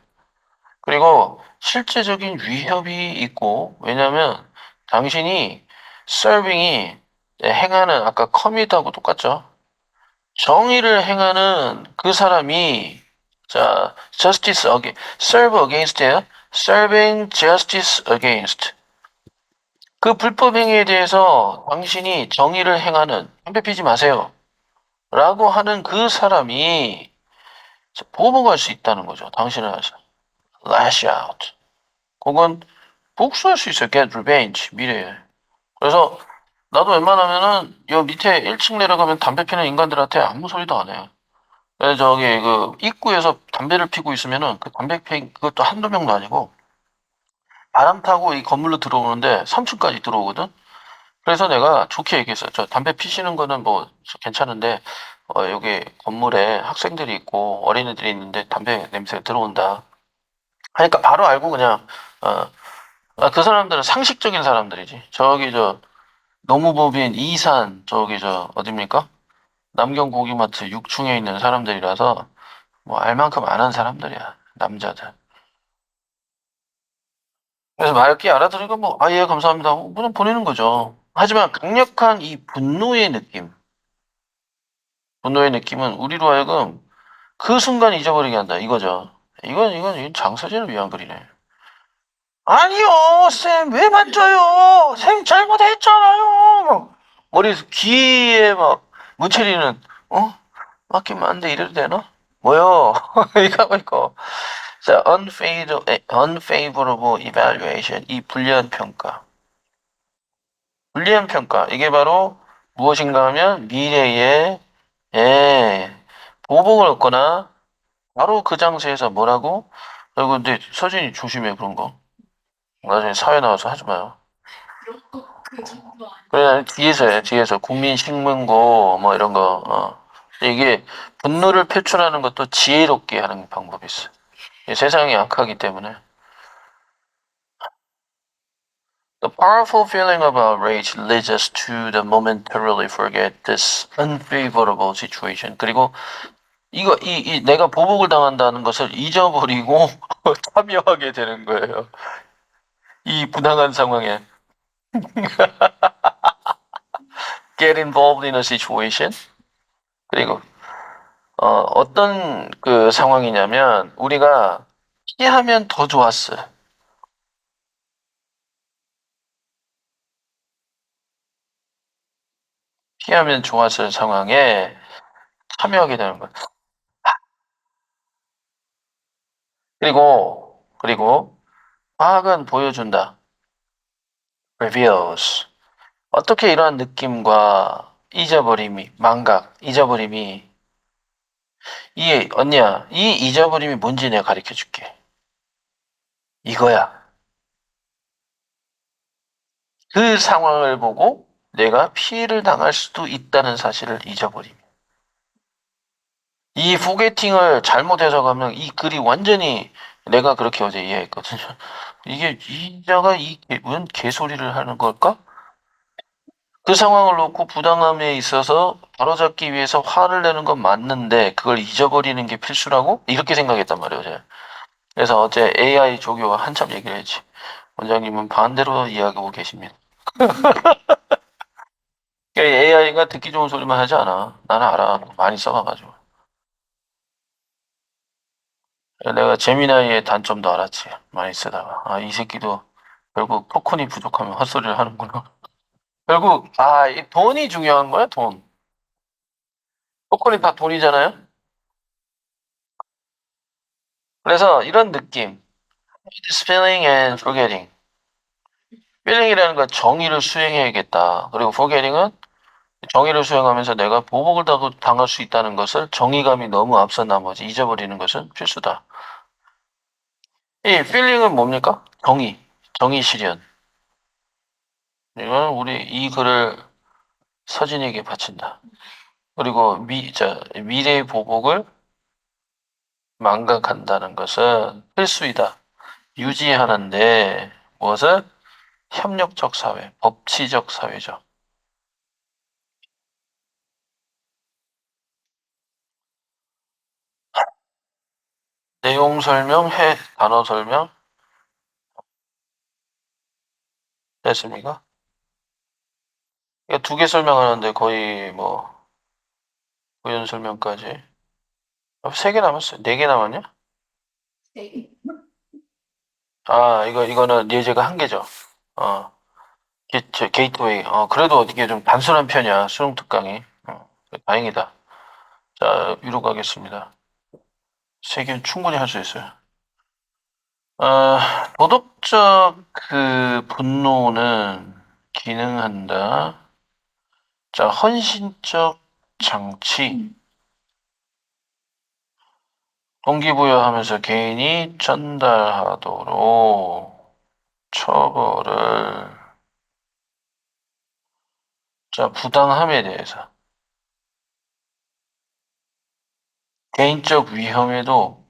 그리고 실제적인 위협이 있고, 왜냐면 당신이 serving이 행하는 아까 commit하고 똑같죠. 정의를 행하는 그 사람이 자 justice against, serve against예요. serving justice against 그 불법 행위에 대해서 당신이 정의를 행하는 담배 피지 마세요. 라고 하는 그 사람이 보복할 수 있다는 거죠. 당신을 해서 lash out. 혹은 복수할 수 있어요. get revenge. 미래에. 그래서 나도 웬만하면은 요 밑에 1층 내려가면 담배 피는 인간들한테 아무 소리도 안 해요. 그래서 저기 그 입구에서 담배를 피고 있으면은 그 담배 피 그것도 한두 명도 아니고 바람 타고 이 건물로 들어오는데 3층까지 들어오거든. 그래서 내가 좋게 얘기했어요. 저 담배 피시는 거는 뭐 괜찮은데 여기 건물에 학생들이 있고 어린애들이 있는데 담배 냄새가 들어온다. 하니까 바로 알고 그냥 그 사람들은 상식적인 사람들이지. 저기 저 노무법인 이산 저기 저 어딥니까? 남경 고기마트 6층에 있는 사람들이라서 뭐 알 만큼 아는 사람들이야. 남자들. 그래서 맑게 알아들으니까 뭐, 아, 예, 감사합니다. 하고 그냥 보내는 거죠. 하지만 강력한 이 분노의 느낌, 분노의 느낌은 우리로 하여금 그 순간 잊어버리게 한다. 이거죠. 이건 장서진을 위한 글이네. 아니요, 쌤, 왜 만져요? 쌤 잘못했잖아요. 막 머리에서 귀에 막 문채리는, 맡기면 안 돼. 이래도 되나? 뭐요? 이거. 자, unfavorable evaluation. 이 불리한 평가. 불리한 평가. 이게 바로 무엇인가 하면 미래에, 예, 보복을 얻거나 바로 그 장소에서 뭐라고? 근데 서진이 조심해, 그런 거. 나중에 사회 나와서 하지 마요. 그런 거 그 정도 아니에요. 그래, 뒤에서 해, 뒤에서. 국민신문고, 뭐 이런 거, 이게 분노를 표출하는 것도 지혜롭게 하는 방법이 있어. 이 세상이 약하기 때문에. The powerful feeling of outrage leads us to the momentarily forget this unfavorable situation. 그리고 내가 보복을 당한다는 것을 잊어버리고 참여하게 되는 거예요. 이 부당한 상황에. Get involved in a situation. 그리고 어떤 그 상황이냐면 우리가 피하면 더 좋았어. 피하면 좋았을 상황에 참여하게 되는 거야. 그리고 과학은 보여준다. reveals. 어떻게 이러한 느낌과 잊어버림이 이 언니야, 이 잊어버림이 뭔지 내가 가르쳐 줄게. 이거야. 그 상황을 보고 내가 피해를 당할 수도 있다는 사실을 잊어버림. 이 포게팅을 잘못 해석하면 이 글이 완전히 내가 그렇게 어제 이해했거든요. 이게 이자가 웬 개소리를 하는 걸까? 그 상황을 놓고 부당함에 있어서 바로잡기 위해서 화를 내는 건 맞는데 그걸 잊어버리는 게 필수라고? 이렇게 생각했단 말이에요, 제가. 그래서 어제 AI 조교와 한참 얘기를 했지. 원장님은 반대로 이야기하고 계십니다. AI가 듣기 좋은 소리만 하지 않아. 나는 알아. 많이 써봐가지고. 내가 제미나이의 단점도 알았지. 많이 쓰다가. 아, 이 새끼도 결국 토큰이 부족하면 헛소리를 하는구나. 결국, 이 돈이 중요한 거야, 돈. 토큰이 다 돈이잖아요? 그래서 이런 느낌. Spelling and forgetting. spelling이라는 건 정의를 수행해야겠다. 그리고 forgetting은 정의를 수행하면서 내가 보복을 당할 수 있다는 것을 정의감이 너무 앞선 나머지 잊어버리는 것은 필수다. 이 feeling은 뭡니까? 정의 실현. 이거는 우리 이 글을 서진에게 바친다. 그리고 미래의 보복을 망각한다는 것은 필수이다. 유지하는데 무엇을? 협력적 사회, 법치적 사회죠. 내용 설명해, 단어 설명 됐습니까? 이거 두 개 설명하는데 거의 뭐 부연 설명까지. 세 개 남았어요. 네 개 남았냐? 네. 이거는 예제가 한 개죠. 어, 게이트웨이. 그래도 이게 좀 단순한 편이야. 수능 특강이. 다행이다. 자, 위로 가겠습니다. 세 개는 충분히 할 수 있어요. 도덕적 그 분노는 기능한다. 자, 헌신적 장치. 동기부여하면서 개인이 전달하도록 처벌을. 자, 부당함에 대해서. 개인적 위험에도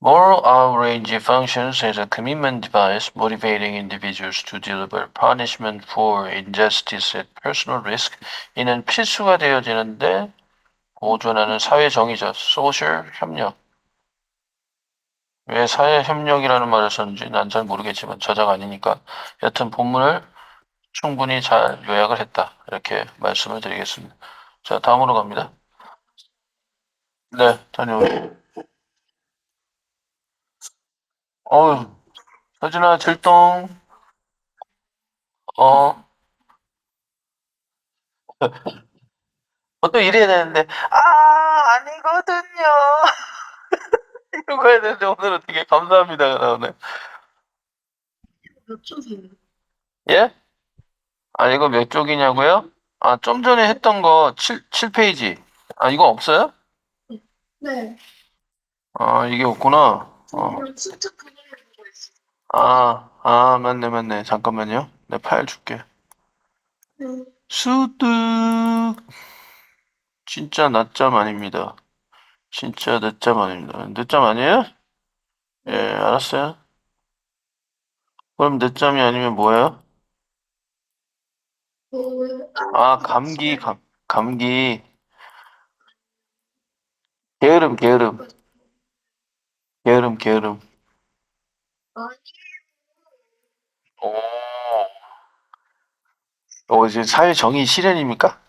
moral outrage functions as a commitment device motivating individuals to deliver punishment for injustice at personal risk. 이는 필수가 되어지는데 보존하는 사회 정의죠. social 협력. 왜 사회협력이라는 말을 썼는지 난 잘 모르겠지만 저자가 아니니까 여튼 본문을 충분히 잘 요약을 했다. 이렇게 말씀을 드리겠습니다. 자, 다음으로 갑니다. 네, 다녀오세요. 어우, 서진아, 질동. 어, 또 이래야 되는데, 아니거든요. 이러고 해야 되는데, 오늘은 되게 감사합니다가 나오네. 몇 쪽이에요? 예? 이거 몇 쪽이냐고요? 좀 전에 했던 거 7페이지. 이거 없어요? 네. 이게 없구나. 저는 진짜 그걸 보고 있어요. 맞네, 맞네. 잠깐만요. 내 파일 줄게. 네. 수득. 진짜 낮잠 아닙니다. 진짜 늦잠 아닙니다. 늦잠 아니에요? 예, 네. 알았어요. 그럼 늦잠이 아니면 뭐예요? 그, 감기, 감기. 게으름, 게으름, 게으름, 게으름. 아니, 오. 이제 사회 정의 실현입니까?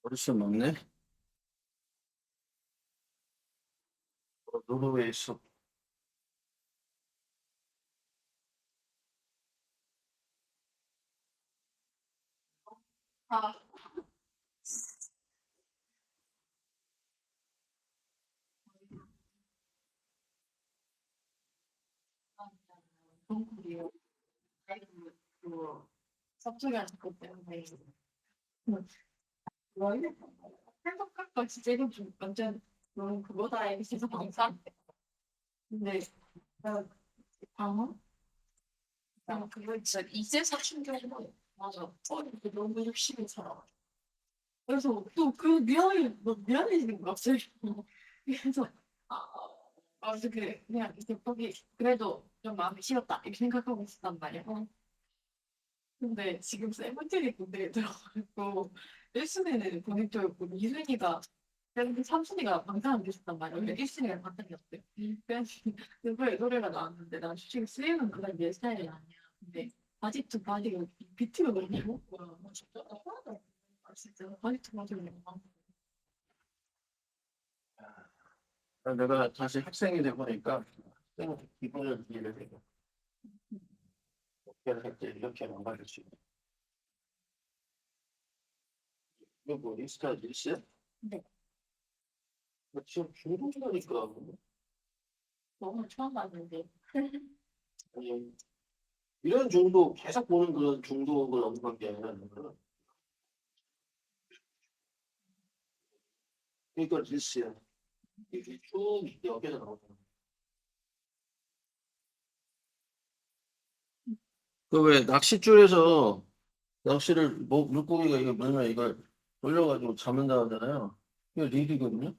벌써 먹네? 노르웨이 있어. 아, 동굴이요. 그, 서쪽에 앉고 때문에. 원래 생각할 거 진짜 이건 좀 완전 너무 그거다 이렇게 계속 방사. 근데 나 방어? 난 그거 진짜 이제 사춘기고 맞아. 너무 욕심이 살아. 그래서 또 그 미안해 너 미안해지는 거 갑자기. 그래서 그냥 이제 거기 그래도 좀 마음이 싫었다 이렇게 생각하고 있었단 말이야. 근데 지금 세븐틴이 군대에 들어가고 1순위는 본인도였고 2순위가 그래서 3순위가 방탄을 계셨단 말이야. 근데 1순위가 방탄이었대. 그래서 그거에 노래가 나왔는데 난 솔직히 스윙은 그다지 내 스타일이 아니야. 근데 바지 투 바지가 비트가 너무 좋은 거야. 나 진짜 나 화나다. 진짜 바지 투 바지가 너무 많아. 내가 다시 학생이 돼 보니까 학생 기분을 이해를 해요. 어떻게 할때 이렇게 망가졌지. 이거 뭐 인스타 릴스야? 근데 지금 중독이라니까. 너무 처음 봤는데 아니, 이런 중독 계속 보는 그런 중독을 언급한 게 아니라 그러니까 릴스야. 이게 쭉 여기서 나오잖아. 그 왜 낚싯줄에서 낚시를 물고기가 이거 물면 이걸 돌려가지고 잡는다 하잖아요. 이게 릴이거든요.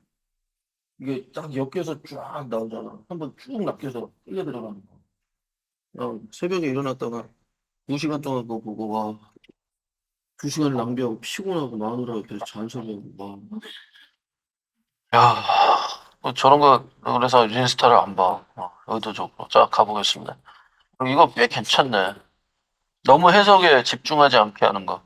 이게 딱 엮여서 쫙 나오잖아. 한번 쭉 낚여서 끌려 들어가는 거. 새벽에 일어났다가 2시간 동안 그거 보고 와 2시간 낭비하고 피곤하고 마누라가 계속 잔소리하고 와. 야, 저런 거 그래서 인스타를 안 봐. 의도적으로 쫙 가보겠습니다. 이거 꽤 괜찮네. 너무 해석에 집중하지 않게 하는 거.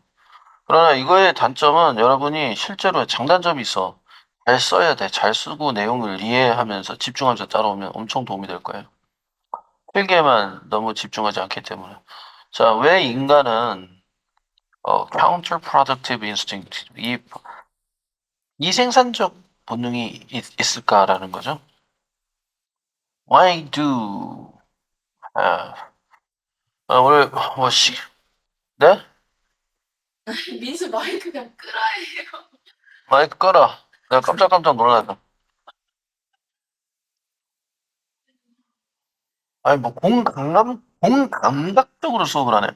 그러나 이거의 단점은 여러분이 실제로 장단점이 있어. 잘 써야 돼. 잘 쓰고 내용을 이해하면서 집중하면서 따라오면 엄청 도움이 될 거예요. 필기에만 너무 집중하지 않기 때문에. 자, 왜 인간은 counterproductive instinct, 이생산적 본능이 있을까라는 거죠. Why do? 아, 오늘 네? 민수 마이크가 끄라예요. 마이크 꺼라. 내가 깜짝깜짝 놀랐다. 아니, 뭐, 공감각적으로 수업을 하네.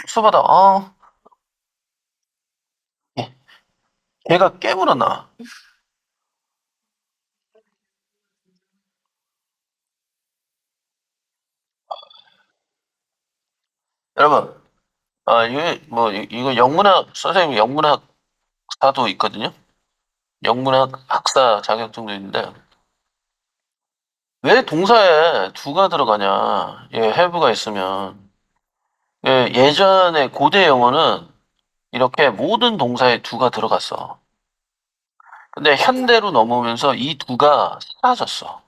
수업하다, 걔가 깨물었나? 여러분, 이거 영문학, 선생님 영문학사도 있거든요? 영문학 학사 자격증도 있는데, 왜 동사에 두가 들어가냐? 예, have가 있으면. 예, 예전에 고대 영어는 이렇게 모든 동사에 두가 들어갔어. 근데 현대로 넘어오면서 이 두가 사라졌어.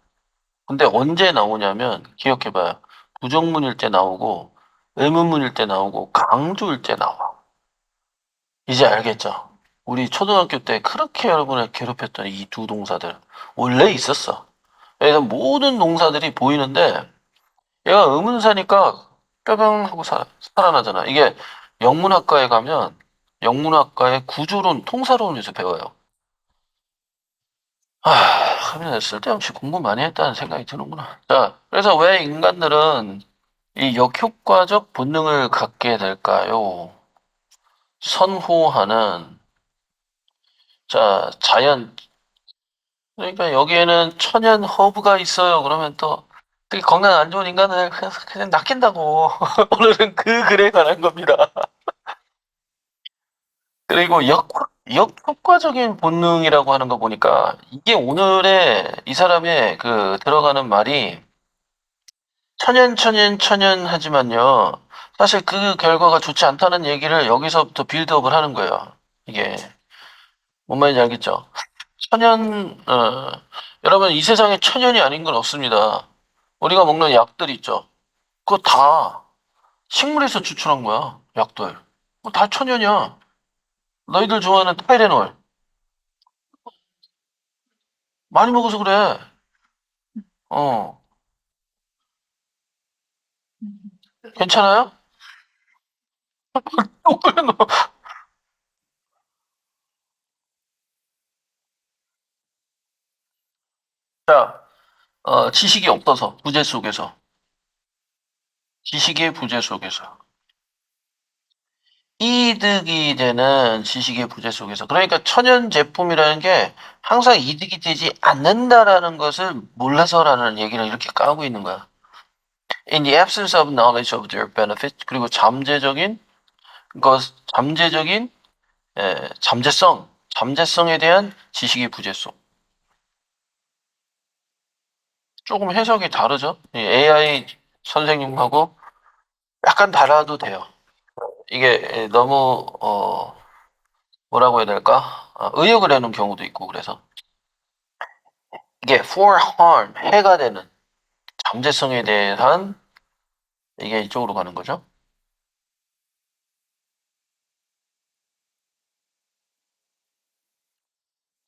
근데 언제 나오냐면, 기억해봐요. 부정문일 때 나오고, 의문문일 때 나오고, 강조일 때 나와. 이제 알겠죠? 우리 초등학교 때 그렇게 여러분을 괴롭혔던 이 두 동사들. 원래 있었어. 그래서 모든 동사들이 보이는데, 얘가 의문사니까 뼈병 하고 살아나잖아. 이게 영문학과에 가면 영문학과의 구조론, 통사론에서 배워요. 하면 쓸데없이 공부 많이 했다는 생각이 드는구나. 자, 그래서 왜 인간들은 이 역효과적 본능을 갖게 될까요? 선호하는, 자, 자연. 그러니까 여기에는 천연 허브가 있어요. 그러면 또 되게 건강 안 좋은 인간을 그냥 낚인다고. 오늘은 그 글에 관한 겁니다. 그리고 역효과적인 본능이라고 하는 거 보니까 이게 오늘의 이 사람의 그 들어가는 말이 천연 하지만요. 사실 그 결과가 좋지 않다는 얘기를 여기서부터 빌드업을 하는 거예요. 이게 뭔 말인지 알겠죠? 천연, 여러분 이 세상에 천연이 아닌 건 없습니다. 우리가 먹는 약들 있죠. 그거 다 식물에서 추출한 거야. 약들. 그거 다 천연이야. 너희들 좋아하는 타이레놀. 많이 먹어서 그래. 어. 괜찮아요? 자, 지식이 없어서, 부재 속에서. 지식의 부재 속에서. 이득이 되는 지식의 부재 속에서. 그러니까 천연 제품이라는 게 항상 이득이 되지 않는다라는 것을 몰라서라는 얘기를 이렇게 까고 있는 거야. In the absence of knowledge of their benefit, 그리고 잠재적인, 잠재성에 대한 지식의 부재성. 조금 해석이 다르죠? 이 AI 선생님하고 약간 달라도 돼요. 이게 너무 뭐라고 해야 될까? 의역을 해놓은 경우도 있고 그래서 이게 for harm, 해가 되는 잠재성에 대한 이게 이쪽으로 가는 거죠.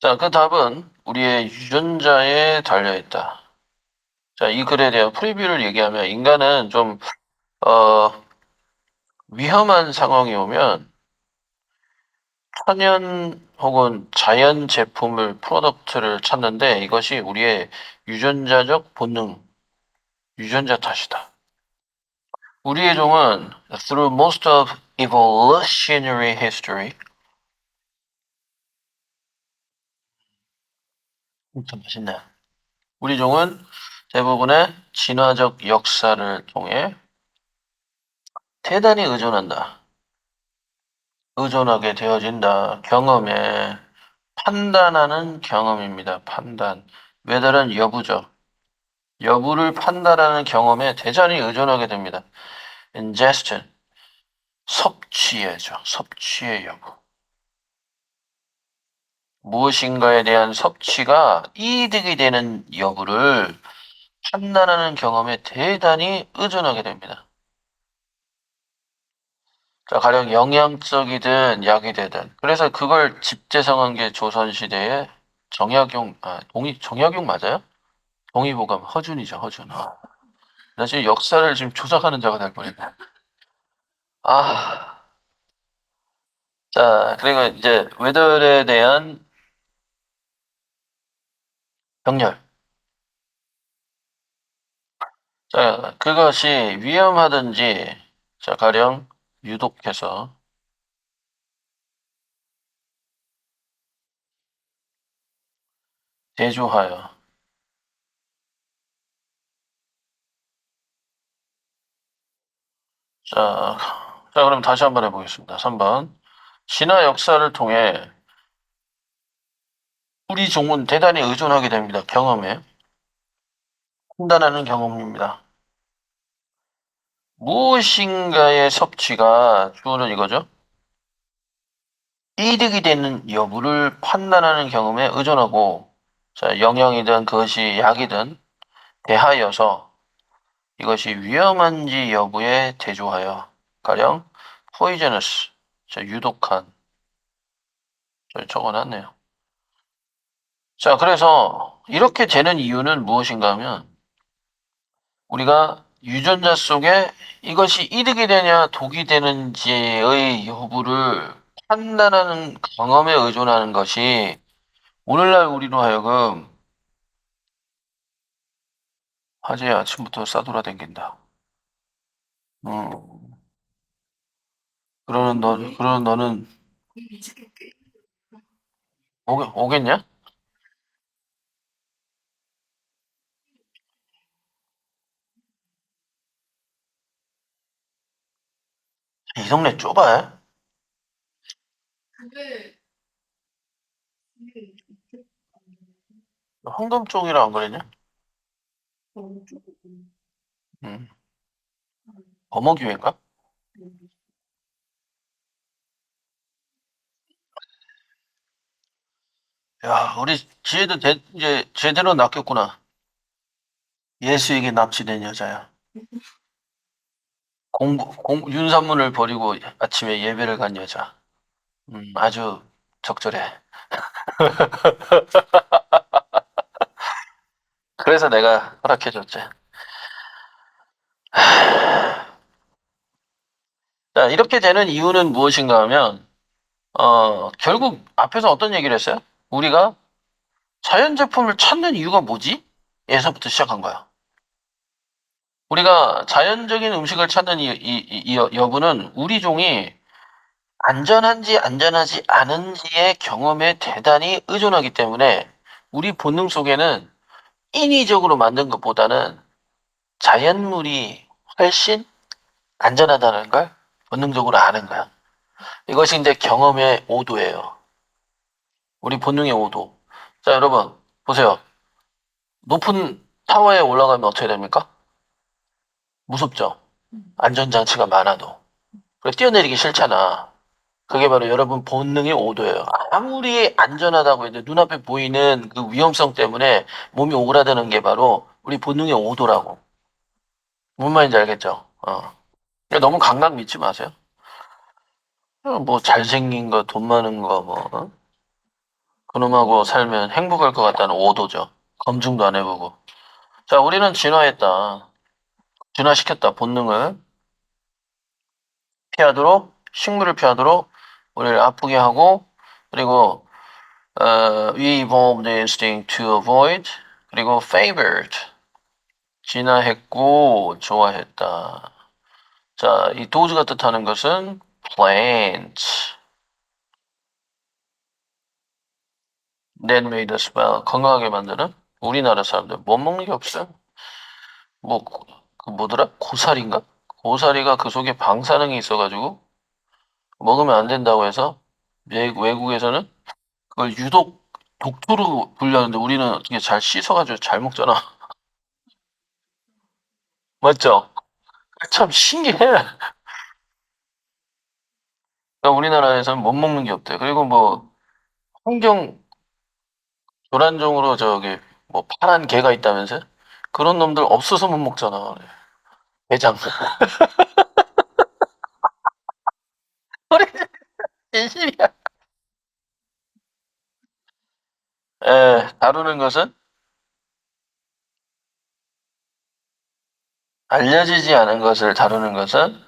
자, 그 답은 우리의 유전자에 달려 있다. 자, 이 글에 대한 프리뷰를 얘기하면 인간은 좀 어, 위험한 상황이 오면 천연 혹은 자연 제품을 프로덕트를 찾는데 이것이 우리의 유전자적 본능, 유전자 탓이다. 우리의 종은 through most of evolutionary history 참 맛있네. 우리 종은 대부분의 진화적 역사를 통해 대단히 의존한다. 의존하게 되어진다. 경험에 판단하는 경험입니다. 판단. whether는 여부죠. 여부를 판단하는 경험에 대단히 의존하게 됩니다. ingestion. 섭취에죠. 섭취의 여부. 무엇인가에 대한 섭취가 이득이 되는 여부를 판단하는 경험에 대단히 의존하게 됩니다. 자, 가령 영양적이든 약이 되든. 그래서 그걸 집재성한 게 조선시대에 정약용 맞아요? 동의보감, 허준이죠, 허준. 나 지금 역사를 지금 조작하는 자가 될 뻔했네. 아, 자, 그리고 이제 웨더에 대한 병렬. 자, 그것이 위험하든지, 자, 가령 유독해서 대조하여. 자, 자, 그럼 다시 한번 해보겠습니다. 3번. 신화 역사를 통해 우리 종은 대단히 의존하게 됩니다. 경험에. 판단하는 경험입니다. 무엇인가의 섭취가 주어는 이거죠. 이득이 되는 여부를 판단하는 경험에 의존하고, 자, 영양이든 그것이 약이든 대하여서 이것이 위험한지 여부에 대조하여, 가령 poisonous, 자, 유독한, 저 적어놨네요. 자, 그래서 이렇게 되는 이유는 무엇인가 하면 우리가 유전자 속에 이것이 이득이 되냐 독이 되는지의 여부를 판단하는 경험에 의존하는 것이 오늘날 우리로 하여금 화제에 아침부터 싸돌아댕긴다. 음, 그러는 너는 오겠냐? 이 동네 좁아. 근데 황금 쪽이라 안 그랬냐? 너무 조금 음, 어머기회인가? 야, 우리 지혜도 이제 제대로 낚였구나. 예수에게 납치된 여자야. 윤산문을 버리고 아침에 예배를 간 여자. 아주 적절해. 그래서 내가 허락해줬지. 자, 이렇게 되는 이유는 무엇인가 하면, 결국 앞에서 어떤 얘기를 했어요? 우리가 자연 제품을 찾는 이유가 뭐지? 에서부터 시작한 거야. 우리가 자연적인 음식을 찾는 이 여부는 우리 종이 안전한지 안전하지 않은지의 경험에 대단히 의존하기 때문에 우리 본능 속에는 인위적으로 만든 것보다는 자연물이 훨씬 안전하다는 걸 본능적으로 아는 거야. 이것이 이제 경험의 오도예요. 우리 본능의 오도. 자, 여러분, 보세요. 높은 타워에 올라가면 어떻게 됩니까? 무섭죠? 안전장치가 많아도. 그래, 뛰어내리기 싫잖아. 그게 바로 여러분 본능의 오도예요. 아무리 안전하다고 해도 눈앞에 보이는 그 위험성 때문에 몸이 오그라드는 게 바로 우리 본능의 오도라고. 뭔 말인지 알겠죠? 그러니까 너무 강박 믿지 마세요. 뭐 잘생긴 거, 돈 많은 거, 뭐 그놈하고 살면 행복할 것 같다는 오도죠. 검증도 안 해보고. 자, 우리는 진화했다. 진화시켰다. 본능을 피하도록, 식물을 피하도록 우리를 아프게 하고, 그리고 we evolved the instinct to avoid, 그리고 favored, 진화했고 좋아했다. 자, 이 does가 뜻하는 것은 plant, that made us well, 건강하게 만드는 우리나라 사람들 못 먹는 게 없어요. 뭐, 그 뭐더라? 고사리인가? 고사리가 그 속에 방사능이 있어가지고 먹으면 안 된다고 해서 외국에서는 그걸 유독 독초로 분류하는데 우리는 어떻게 잘 씻어가지고 잘 먹잖아. 맞죠? 참 신기해. 그러니까 우리나라에서는 못 먹는 게 없대. 그리고 뭐 환경 교란종으로 저기 뭐 파란 개가 있다면서요? 그런 놈들 없어서 못 먹잖아. 대장. 우리 진심이야. 다루는 것은 알려지지 않은 것을 다루는 것은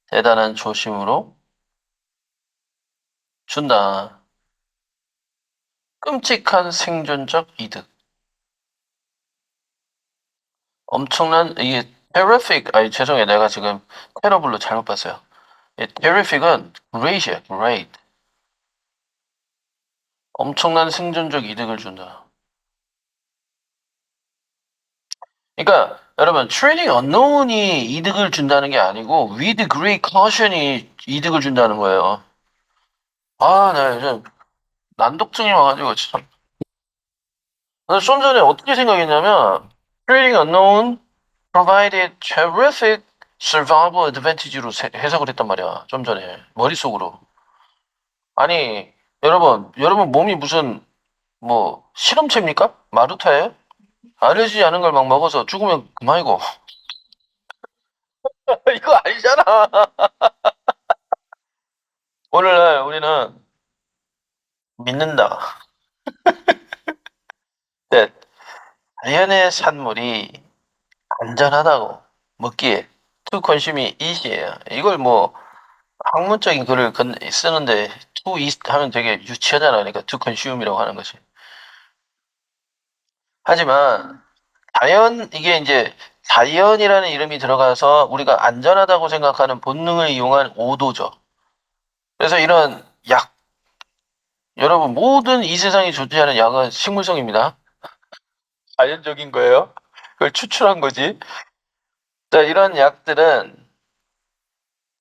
대단한 조심으로 준다. 끔찍한 생존적 이득. 엄청난 이게 terrific. 아니 죄송해요. 내가 지금 terrible로 잘못 봤어요. terrific은 great이야. great. 엄청난 생존적 이득을 준다. 그러니까 여러분 trading unknown이 이득을 준다는 게 아니고 with great caution이 이득을 준다는 거예요. 아, 나 요즘 난독증이 와가지고 참. 근데 좀 전에 어떻게 생각했냐면 trading unknown provided terrific survival advantage로 해석을 했단 말이야. 좀 전에 머릿속으로. 아니 여러분 몸이 무슨 뭐 실험체입니까? 마루타예요? 알려지지 않은 걸 막 먹어서 죽으면 그만이고. 이거 아니잖아. 오늘날 우리는 믿는다. 네, 자연의 산물이 안전하다고 먹기에 to consum이 easy예요. 이걸 뭐 학문적인 글을 쓰는데 to eat 하면 되게 유치하잖아. 그러니까 to consume이라고 하는 것이. 하지만 이게 이제 자연이라는 이름이 들어가서 우리가 안전하다고 생각하는 본능을 이용한 오도죠. 그래서 이런 약, 여러분 모든 이 세상이 존재하는 약은 식물성입니다. 자연적인 거예요. 그걸 추출한 거지. 자, 이런 약들은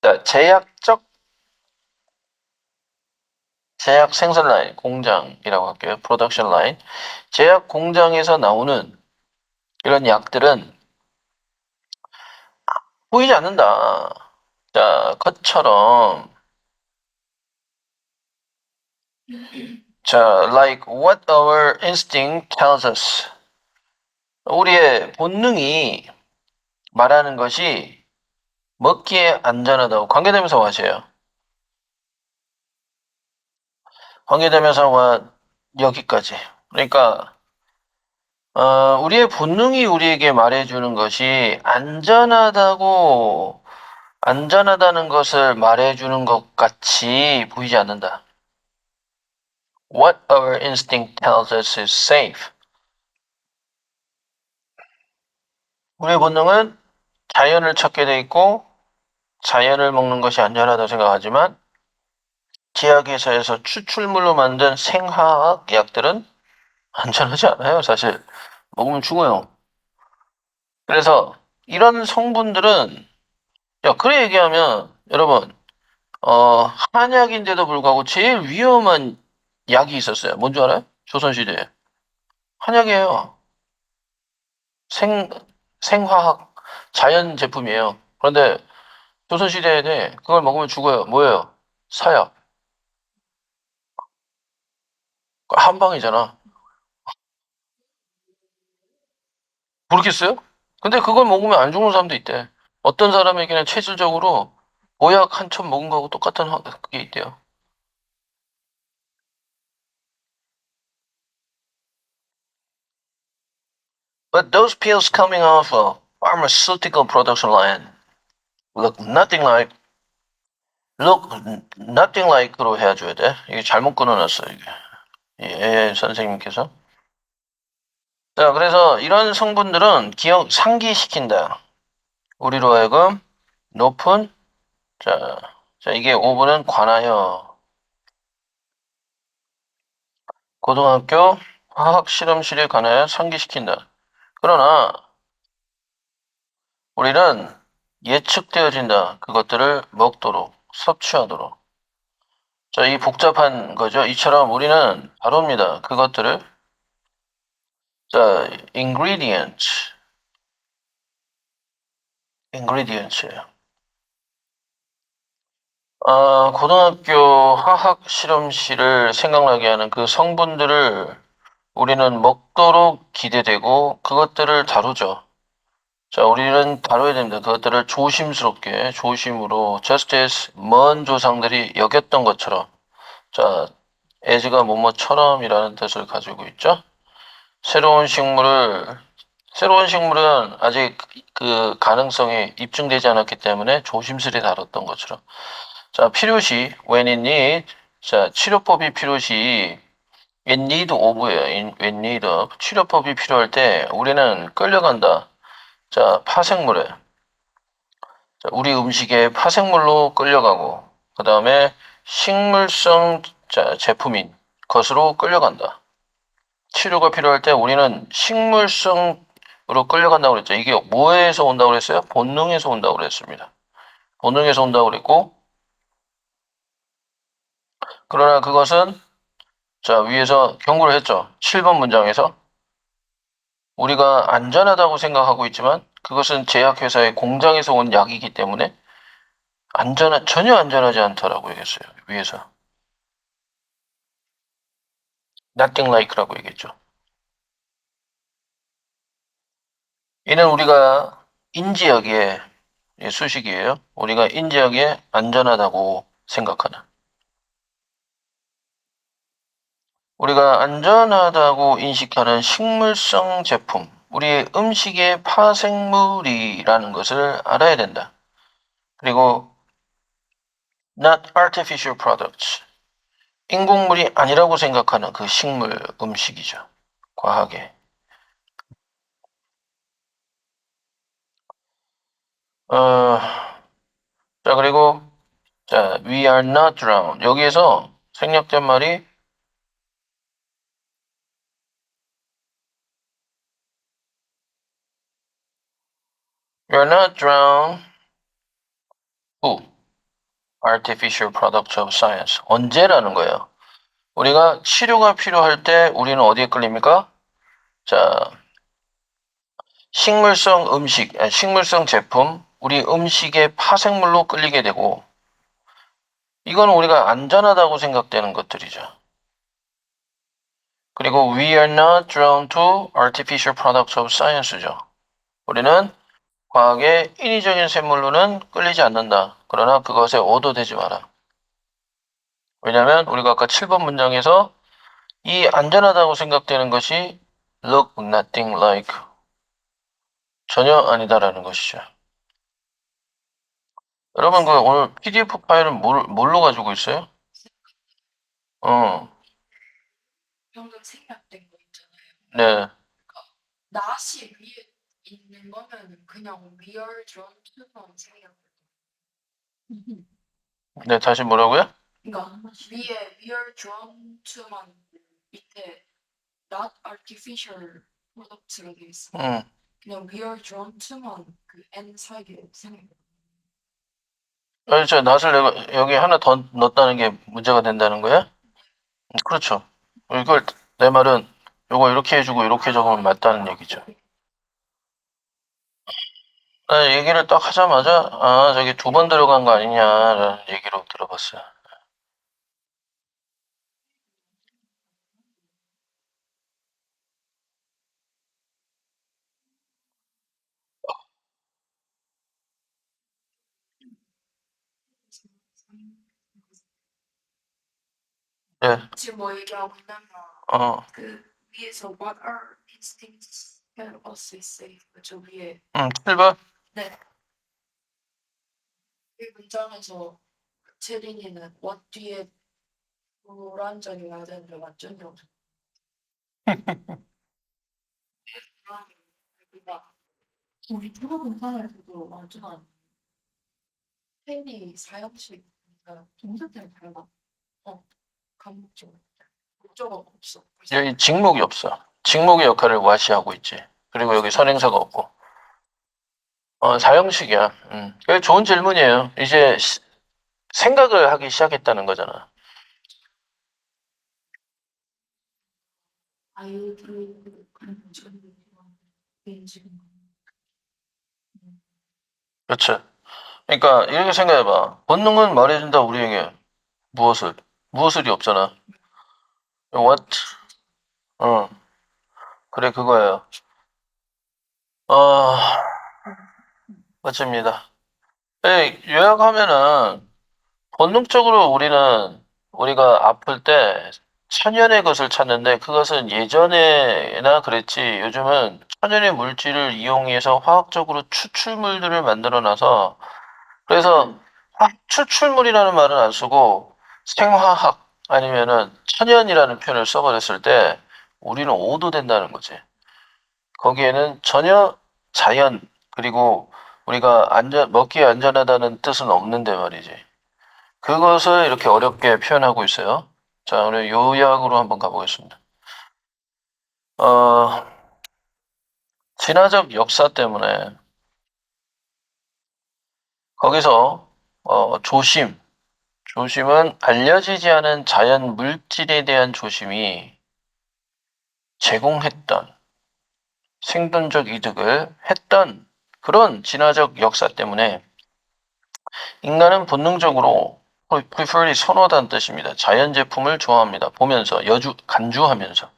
자, 제약 생산 라인, 공장이라고 할게요. 프로덕션 라인. 제약 공장에서 나오는 이런 약들은 보이지 않는다. 자, 것처럼 자, like what our instinct tells us. 우리의 본능이 말하는 것이 먹기에 안전하다고 관계대명사와 하셔요. 관계대명사와 여기까지. 그러니까 우리의 본능이 우리에게 말해주는 것이 안전하다는 것을 말해주는 것 같이 보이지 않는다. What our instinct tells us is safe. 우리의 본능은 자연을 찾게 돼 있고 자연을 먹는 것이 안전하다고 생각하지만 제약회사에서 추출물로 만든 생화학 약들은 안전하지 않아요, 사실. 먹으면 죽어요. 그래서 이런 성분들은 그래 얘기하면 여러분 한약인데도 불구하고 제일 위험한 약이 있었어요. 뭔 줄 알아요? 조선시대에. 한약이에요. 생화학 자연 제품이에요. 그런데 조선시대에 그걸 먹으면 죽어요. 뭐예요? 사약. 한방이잖아. 모르겠어요? 근데 그걸 먹으면 안 죽는 사람도 있대. 어떤 사람에게는 체질적으로 보약 한 첩 먹은 거하고 똑같은 그게 있대요. But those pills coming off a pharmaceutical production line look nothing like로 해줘야 돼. 이게 잘못 끊어놨어, 이게. 예, 선생님께서. 자, 그래서 이런 성분들은 상기시킨다. 우리로 하여금 높은, 이게 5번은 관하여. 고등학교 화학실험실에 관하여 상기시킨다. 그러나, 우리는 예측되어진다. 그것들을 먹도록, 섭취하도록. 자, 이 복잡한 거죠. 이처럼 우리는 다룹니다. 그것들을. 자, ingredients예요. 고등학교 화학 실험실을 생각나게 하는 그 성분들을 우리는 먹도록 기대되고 그것들을 다루죠. 자, 우리는 다뤄야 됩니다. 그것들을 조심스럽게, 조심으로, just as 먼 조상들이 여겼던 것처럼. 자, as가 뭐뭐처럼이라는 뜻을 가지고 있죠. 새로운 식물은 아직 그 가능성이 입증되지 않았기 때문에 조심스레 다뤘던 것처럼. 자, 필요시, when in need. 자, 치료법이 필요시, in need of예요. when need of. 치료법이 필요할 때 우리는 끌려간다. 자, 파생물에. 자, 우리 음식에 파생물로 끌려가고, 그 다음에 식물성 제품인 것으로 끌려간다. 치료가 필요할 때 우리는 식물성으로 끌려간다고 그랬죠. 이게 뭐에서 온다고 그랬어요? 본능에서 온다고 그랬습니다. 본능에서 온다고 그랬고, 그러나 그것은 자, 위에서 경고를 했죠. 7번 문장에서 우리가 안전하다고 생각하고 있지만 그것은 제약회사의 공장에서 온 약이기 때문에 전혀 안전하지 않다라고 얘기했어요. 위에서. Nothing like라고 얘기했죠. 이는 우리가 인지하기에 수식이에요. 우리가 인지하기에 안전하다고 생각하는. 우리가 안전하다고 인식하는 식물성 제품, 우리의 음식의 파생물이라는 것을 알아야 된다. 그리고 not artificial products, 인공물이 아니라고 생각하는 그 식물 음식이죠. 과하게. 자, 그리고 자, we are not drowned. 여기에서 생략된 말이 we are not drowned who? artificial products of science. 언제라는 거예요. 우리가 치료가 필요할 때 우리는 어디에 끌립니까? 자, 식물성 제품, 우리 음식의 파생물로 끌리게 되고, 이건 우리가 안전하다고 생각되는 것들이죠. 그리고 we are not drawn to artificial products of science죠. 우리는 과학의 인위적인 샘물로는 끌리지 않는다. 그러나 그것에 오도되지 마라. 왜냐하면 우리가 아까 7번 문장에서 이 안전하다고 생각되는 것이 look nothing like 전혀 아니다라는 것이죠. 여러분 그 오늘 PDF 파일은 뭘로 가지고 있어요? 방금 생략된 거 있잖아요. 네. 낫이 위에 있는 거면 그냥 we are drawn to만 생략. 네, 다시 뭐라고요? 그러니까 위에 we are drawn to만 밑에 not artificial products가 돼 있어. 그냥 we are drawn to만 그 n 사이에 생략. 아니, 저 낫을 내가 여기 하나 더 넣었다는 게 문제가 된다는 거야? 그렇죠. 이걸 내 말은 요거 이렇게 해주고 이렇게 적으면 맞다는 얘기죠. 나 얘기를 딱 하자마자 저기 2번 들어간 거 아니냐라는 얘기로 들어봤어요. 네. 지금 뭐 얘기하고 있냐면 그 위에서 what are instincts can us say 저 위에 7번? 네. 이 문장에서 체린이는 what 뒤에 불안정이 와야 되는데 완전히 없어. 우리 프로 공사에서도 완전 팬이 사형식 동사들 달라. 감목적 목적어가 없어. 여기 직목이 없어. 직목의 역할을 와시하고 있지. 그리고 여기 선행사가 없고. 사형식이야. 그게 좋은 질문이에요. 이제 생각을 하기 시작했다는 거잖아. 그렇죠. 그러니까 이렇게 생각해봐. 본능은 말해준다 우리에게 무엇을이 없잖아. What? 그래 그거예요. 맞습니다. 요약하면은 본능적으로 우리가 아플 때 천연의 것을 찾는데 그것은 예전에나 그랬지 요즘은 천연의 물질을 이용해서 화학적으로 추출물들을 만들어 놔서 그래서 추출물이라는 말은 안 쓰고 생화학 아니면은 천연이라는 표현을 써버렸을 때 우리는 오도된다는 거지. 거기에는 전혀 자연 그리고 우리가 먹기에 안전하다는 뜻은 없는데 말이지. 그것을 이렇게 어렵게 표현하고 있어요. 자, 우리 요약으로 한번 가보겠습니다. 어, 진화적 역사 때문에 거기서 조심은 알려지지 않은 자연 물질에 대한 조심이 제공했던 생존적 이득을 했던 그런 진화적 역사 때문에 인간은 본능적으로 prefer이 선호하다는 뜻입니다. 자연 제품을 좋아합니다. 보면서 간주하면서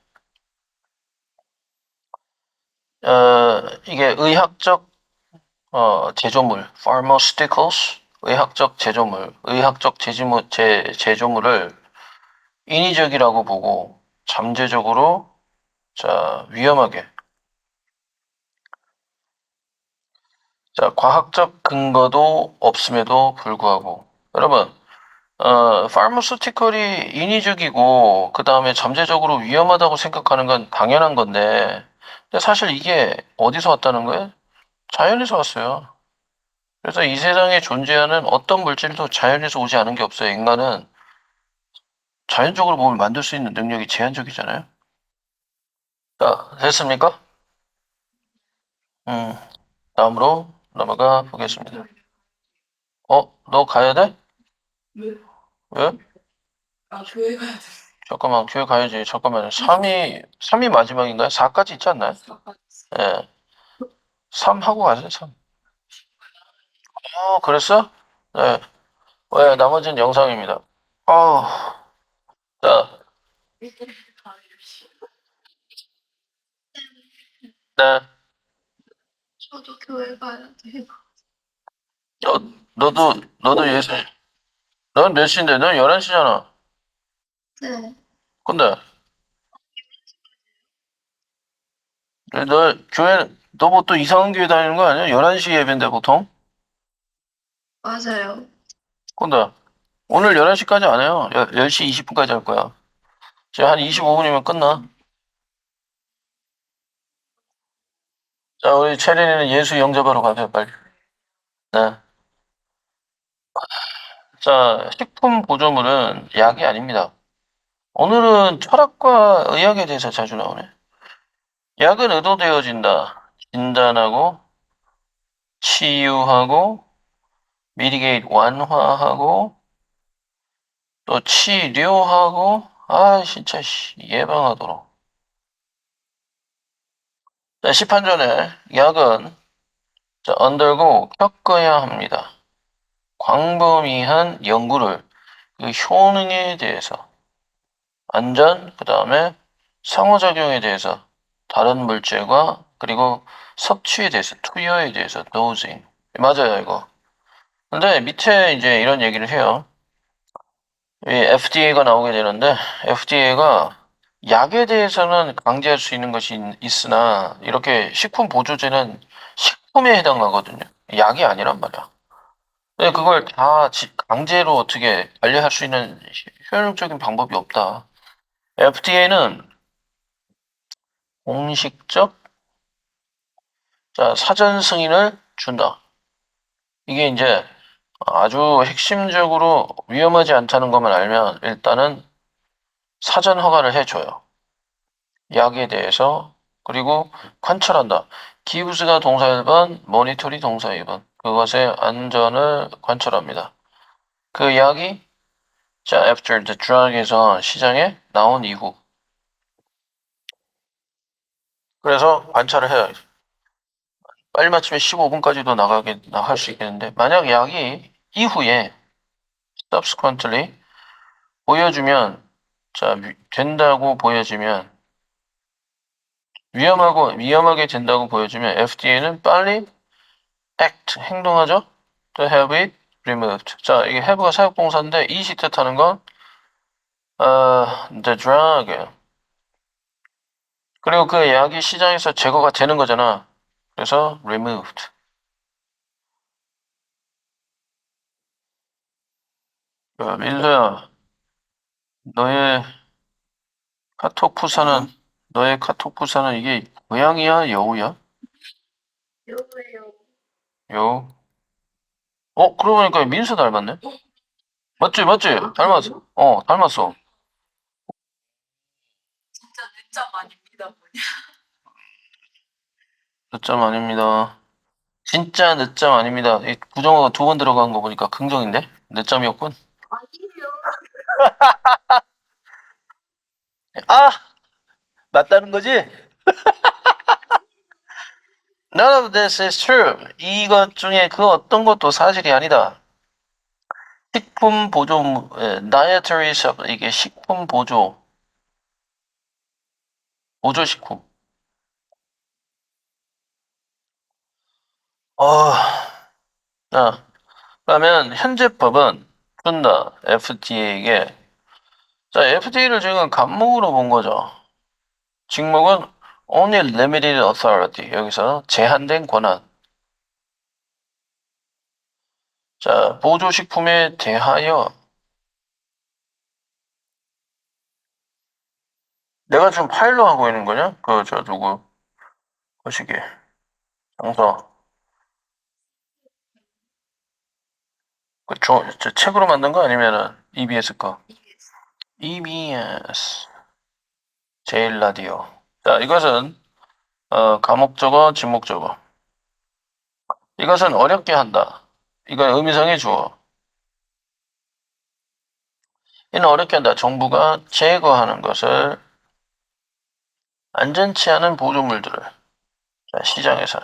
이게 의학적 제조물, pharmaceuticals, 의학적 제조물을 인위적이라고 보고 잠재적으로 위험하게 과학적 근거도 없음에도 불구하고 여러분 파르마스티컬이 인위적이고 그 다음에 잠재적으로 위험하다고 생각하는 건 당연한 건데 근데 사실 이게 어디서 왔다는 거예요? 자연에서 왔어요. 그래서 이 세상에 존재하는 어떤 물질도 자연에서 오지 않은 게 없어요. 인간은 자연적으로 뭘 만들 수 있는 능력이 제한적이잖아요. 자, 됐습니까? 음, 다음으로 넘어가 보겠습니다. 너 가야 돼? 왜? 왜? 아, 교회 가야 돼. 잠깐만, 교회 가야지. 잠깐만요. 3이 마지막인가요? 4까지 있지 않나요? 예. 3 하고 가세요, 3. 그랬어? 네. 왜, 나머지는 영상입니다. 자, 네. 저도 교회 가야 돼. 너, 너도 예수, 넌 몇 시인데? 넌 11시잖아. 네. 근데, 너 뭐 또 이상한 교회 다니는 거 아니야? 11시 예배인데, 보통? 맞아요. 근데, 오늘 11시까지 안 해요. 10시 20분까지 할 거야. 지금 한 25분이면 끝나. 자, 우리 체린이는 예수 영접하러 가세요, 빨리. 네. 자, 식품 보조물은 약이 아닙니다. 오늘은 철학과 의학에 대해서 자주 나오네. 약은 의도되어진다. 진단하고, 치유하고, 미리게이트 완화하고, 또 치료하고, 진짜, 예방하도록. 자, 시판전에 약은, undergo, 겪어야 합니다. 광범위한 연구를, 그 효능에 대해서, 안전, 그 다음에 상호작용에 대해서, 다른 물질과, 그리고 섭취에 대해서, 투여에 대해서, dosing. 맞아요, 이거. 근데 밑에 이제 이런 얘기를 해요. 이 FDA가 나오게 되는데, FDA가 약에 대해서는 강제할 수 있는 것이 있으나, 이렇게 식품 보조제는 식품에 해당하거든요. 약이 아니란 말이야. 근데 그걸 다 강제로 어떻게 관리할 수 있는 효율적인 방법이 없다. FDA는 공식적 사전 승인을 준다. 이게 이제 아주 핵심적으로 위험하지 않다는 것만 알면 일단은 사전 허가를 해줘요. 약에 대해서. 그리고 관찰한다. 기부스가 동사 1번, 모니터리 동사 2번. 그것의 안전을 관찰합니다. 그 약이 after the drug에서 시장에 나온 이후. 그래서 관찰을 해요. 빨리 맞추면 15분까지도 나갈 수 있겠는데, 만약 약이 이후에 subsequently 보여주면, 된다고 보여지면, 위험하게 된다고 보여지면 FDA는 빨리 act, 행동하죠? To have it removed. 자, 이게 have가 사역동사인데 it이 뜻하는 건 the drug. 그리고 그 약이 시장에서 제거가 되는 거잖아. 그래서 removed. 야, 민서야, 너의 카톡 부사는 너의 카톡 부사는 이게 고양이야, 여우야? 여우예요. 요. 그러고 보니까 민수 닮았네? 맞지, 맞지? 닮았어. 닮았어. 진짜 늦잠 아닙니다. 늦잠 아닙니다. 진짜 늦잠 아닙니다. 이 부정어가 두 번 들어간 거 보니까 긍정인데? 늦잠이었군. 아니에요. 아! 맞다는 거지? None of this is true. 이것 중에 그 어떤 것도 사실이 아니다. 식품 보조, dietary supplement, 이게 식품 보조, 보조식품. 자, 그러면 현재 법은 준다. FDA에게. 자, FDA를 지금 간목으로 본 거죠. 직목은 only limited authority. 여기서 제한된 권한. 자, 보조식품에 대하여 내가 지금 파일로 하고 있는 거냐? 누구? 거시기. 장서. 저 책으로 만든 거 아니면은 EBS 거? EBS. 제일 라디오. 자, 이것은 가목적어, 진목적어. 이것은 어렵게 한다. 이건 의미상의 주어. 이는 어렵게 한다. 정부가 제거하는 것을 안전치 않은 보조물들을 자, 시장에서.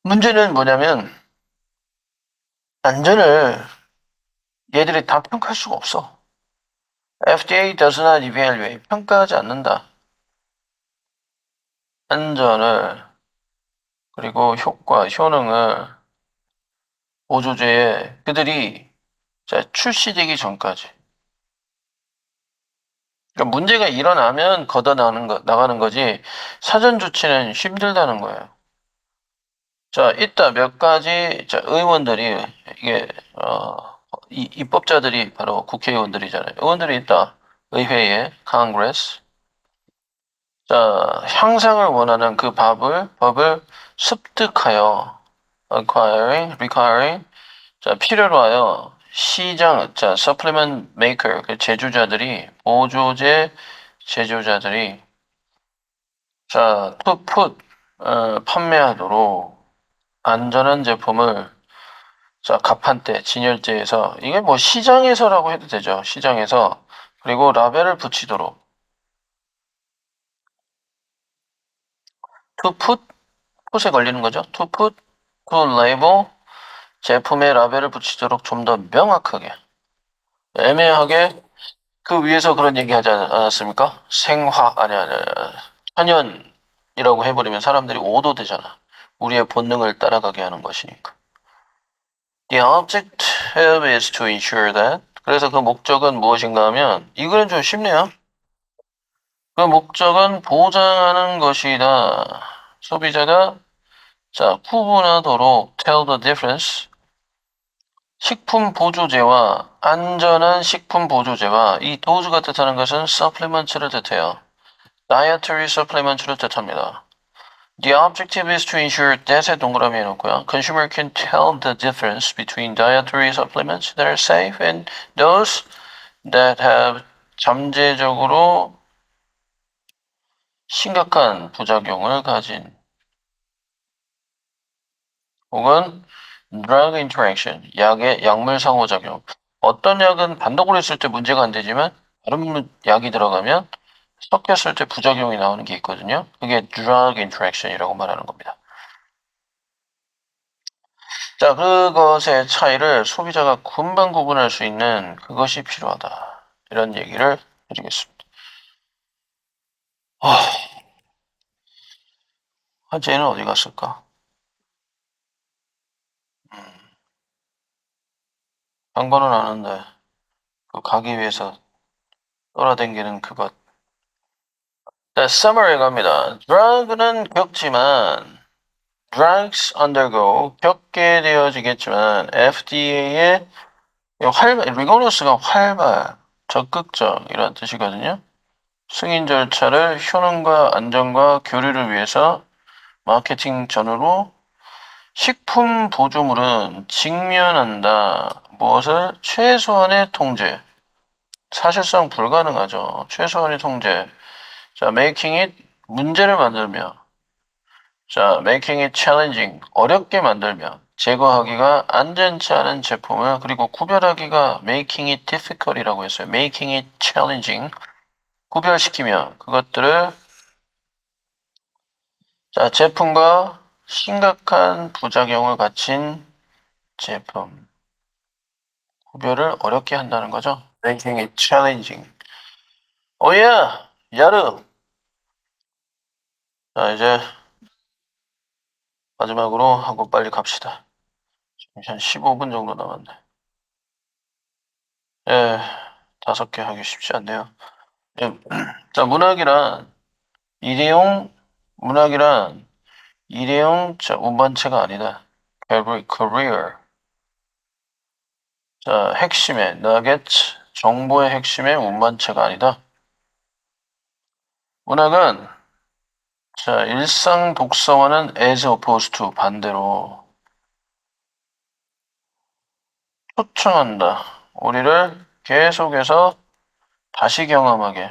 문제는 뭐냐면 안전을 얘들이 다 평가할 수가 없어. FDA does not evaluate. 평가하지 않는다. 안전을 그리고 효과, 효능을 보조제에 그들이 자, 출시되기 전까지. 그러니까 문제가 일어나면 나가는 거지 사전 조치는 힘들다는 거예요. 자, 이따 몇 가지 자, 의원들이 이게 입법자들이 바로 국회의원들이잖아요. 의원들이 있다. 의회에 Congress. 자, 향상을 원하는 그 법을 습득하여 requiring 자, 필요로 하여 자, supplement maker 그 제조자들이 보조제 제조자들이 자, to put 판매하도록 안전한 제품을 자, 가판대, 진열대에서 이게 뭐 시장에서라고 해도 되죠. 시장에서 그리고 라벨을 붙이도록 to put 풋에 걸리는 거죠. to put to label 제품에 라벨을 붙이도록 좀 더 명확하게 애매하게 그 위에서 그런 얘기 하지 않았습니까? 아니 천연이라고 해버리면 사람들이 오도되잖아. 우리의 본능을 따라가게 하는 것이니까. The objective is to ensure that. 그래서 그 목적은 무엇인가 하면 이거는 좀 쉽네요. 그 목적은 보장하는 것이다. 소비자가 자 구분하도록 tell the difference. 식품 보조제와 안전한 식품 보조제와 이 dose가 뜻하는 것은 supplement를 뜻해요. dietary supplement를 뜻합니다. The objective is to ensure that에 동그라미 해놓고요. Consumer can tell the difference between dietary supplements that are safe and those that have 잠재적으로 심각한 부작용을 가진 혹은 drug interaction, 약물 상호작용. 어떤 약은 단독으로 있을 때 문제가 안 되지만 다른 약이 들어가면 섞였을 때 부작용이 나오는 게 있거든요. 그게 drug interaction이라고 말하는 겁니다. 자, 그것의 차이를 소비자가 금방 구분할 수 있는 그것이 필요하다. 이런 얘기를 해주겠습니다. 한재는 어디 갔을까? 한 번은 아는데 그 가기 위해서 돌아다니는 그것. 자, summary 갑니다. drug는 겪지만 drugs undergo 겪게 되어지겠지만 FDA의 rigorous가 활발, 적극적 이란 뜻이거든요. 승인 절차를 효능과 안전과 교류를 위해서 마케팅 전후로 식품 보조물은 직면한다. 무엇을? 최소한의 통제. 사실상 불가능하죠. 최소한의 통제. 자, making it 문제를 만들며. 자, making it challenging 어렵게 만들며. 제거하기가 안전치 않은 제품을 그리고 구별하기가 making it difficult이라고 했어요. making it challenging 구별시키며 그것들을 자, 제품과 심각한 부작용을 갖춘 제품. 구별을 어렵게 한다는 거죠. making it challenging. 오야, 야르. 자, 이제 마지막으로 하고 빨리 갑시다. 지금 한 15분 정도 남았네. 예, 5개 하기 쉽지 않네요. 예, 자, 문학이란 일회용 자, 운반체가 아니다. career. 자, 핵심의 nuggets, 정보의 핵심의 운반체가 아니다. 문학은 자, 일상 독서와는 as opposed to 반대로 초청한다. 우리를 계속해서 다시 경험하게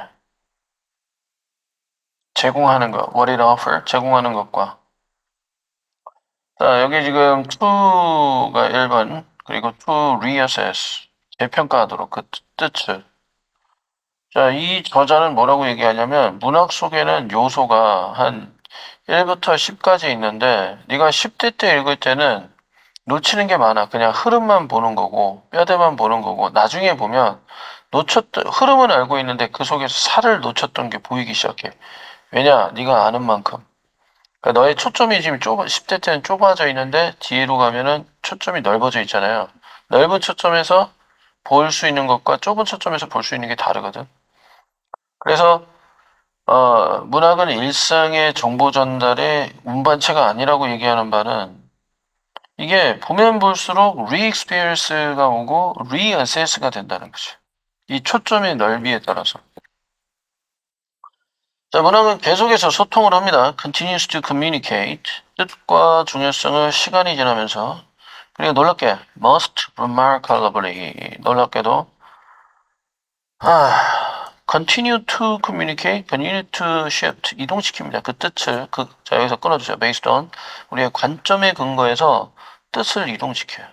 제공하는 것. What it offer? 제공하는 것과 자, 여기 지금 to가 1번 그리고 to reassess 재평가하도록 그 뜻을 자, 이 저자는 뭐라고 얘기하냐면 문학 속에는 요소가 한 1부터 10까지 있는데 네가 10대 때 읽을 때는 놓치는 게 많아. 그냥 흐름만 보는 거고 뼈대만 보는 거고 나중에 보면 놓쳤던 흐름은 알고 있는데 그 속에서 살을 놓쳤던 게 보이기 시작해. 왜냐? 네가 아는 만큼. 그러니까 너의 초점이 지금 10대 때는 좁아져 있는데 뒤로 가면은 초점이 넓어져 있잖아요. 넓은 초점에서 볼 수 있는 것과 좁은 초점에서 볼 수 있는 게 다르거든. 그래서 문학은 일상의 정보 전달의 운반체가 아니라고 얘기하는 바는 이게 보면 볼수록 re-experience가 오고 re-assess가 된다는 거지. 이 초점의 넓이에 따라서. 자, 문학은 계속해서 소통을 합니다. continues to communicate. 뜻과 중요성을 시간이 지나면서 그리고 놀랍게 most remarkably 놀랍게도 continue to communicate, continue to shift 이동시킵니다. 그 뜻을 자 여기서 끊어주세요. based on 우리의 관점에 근거해서 뜻을 이동시켜요.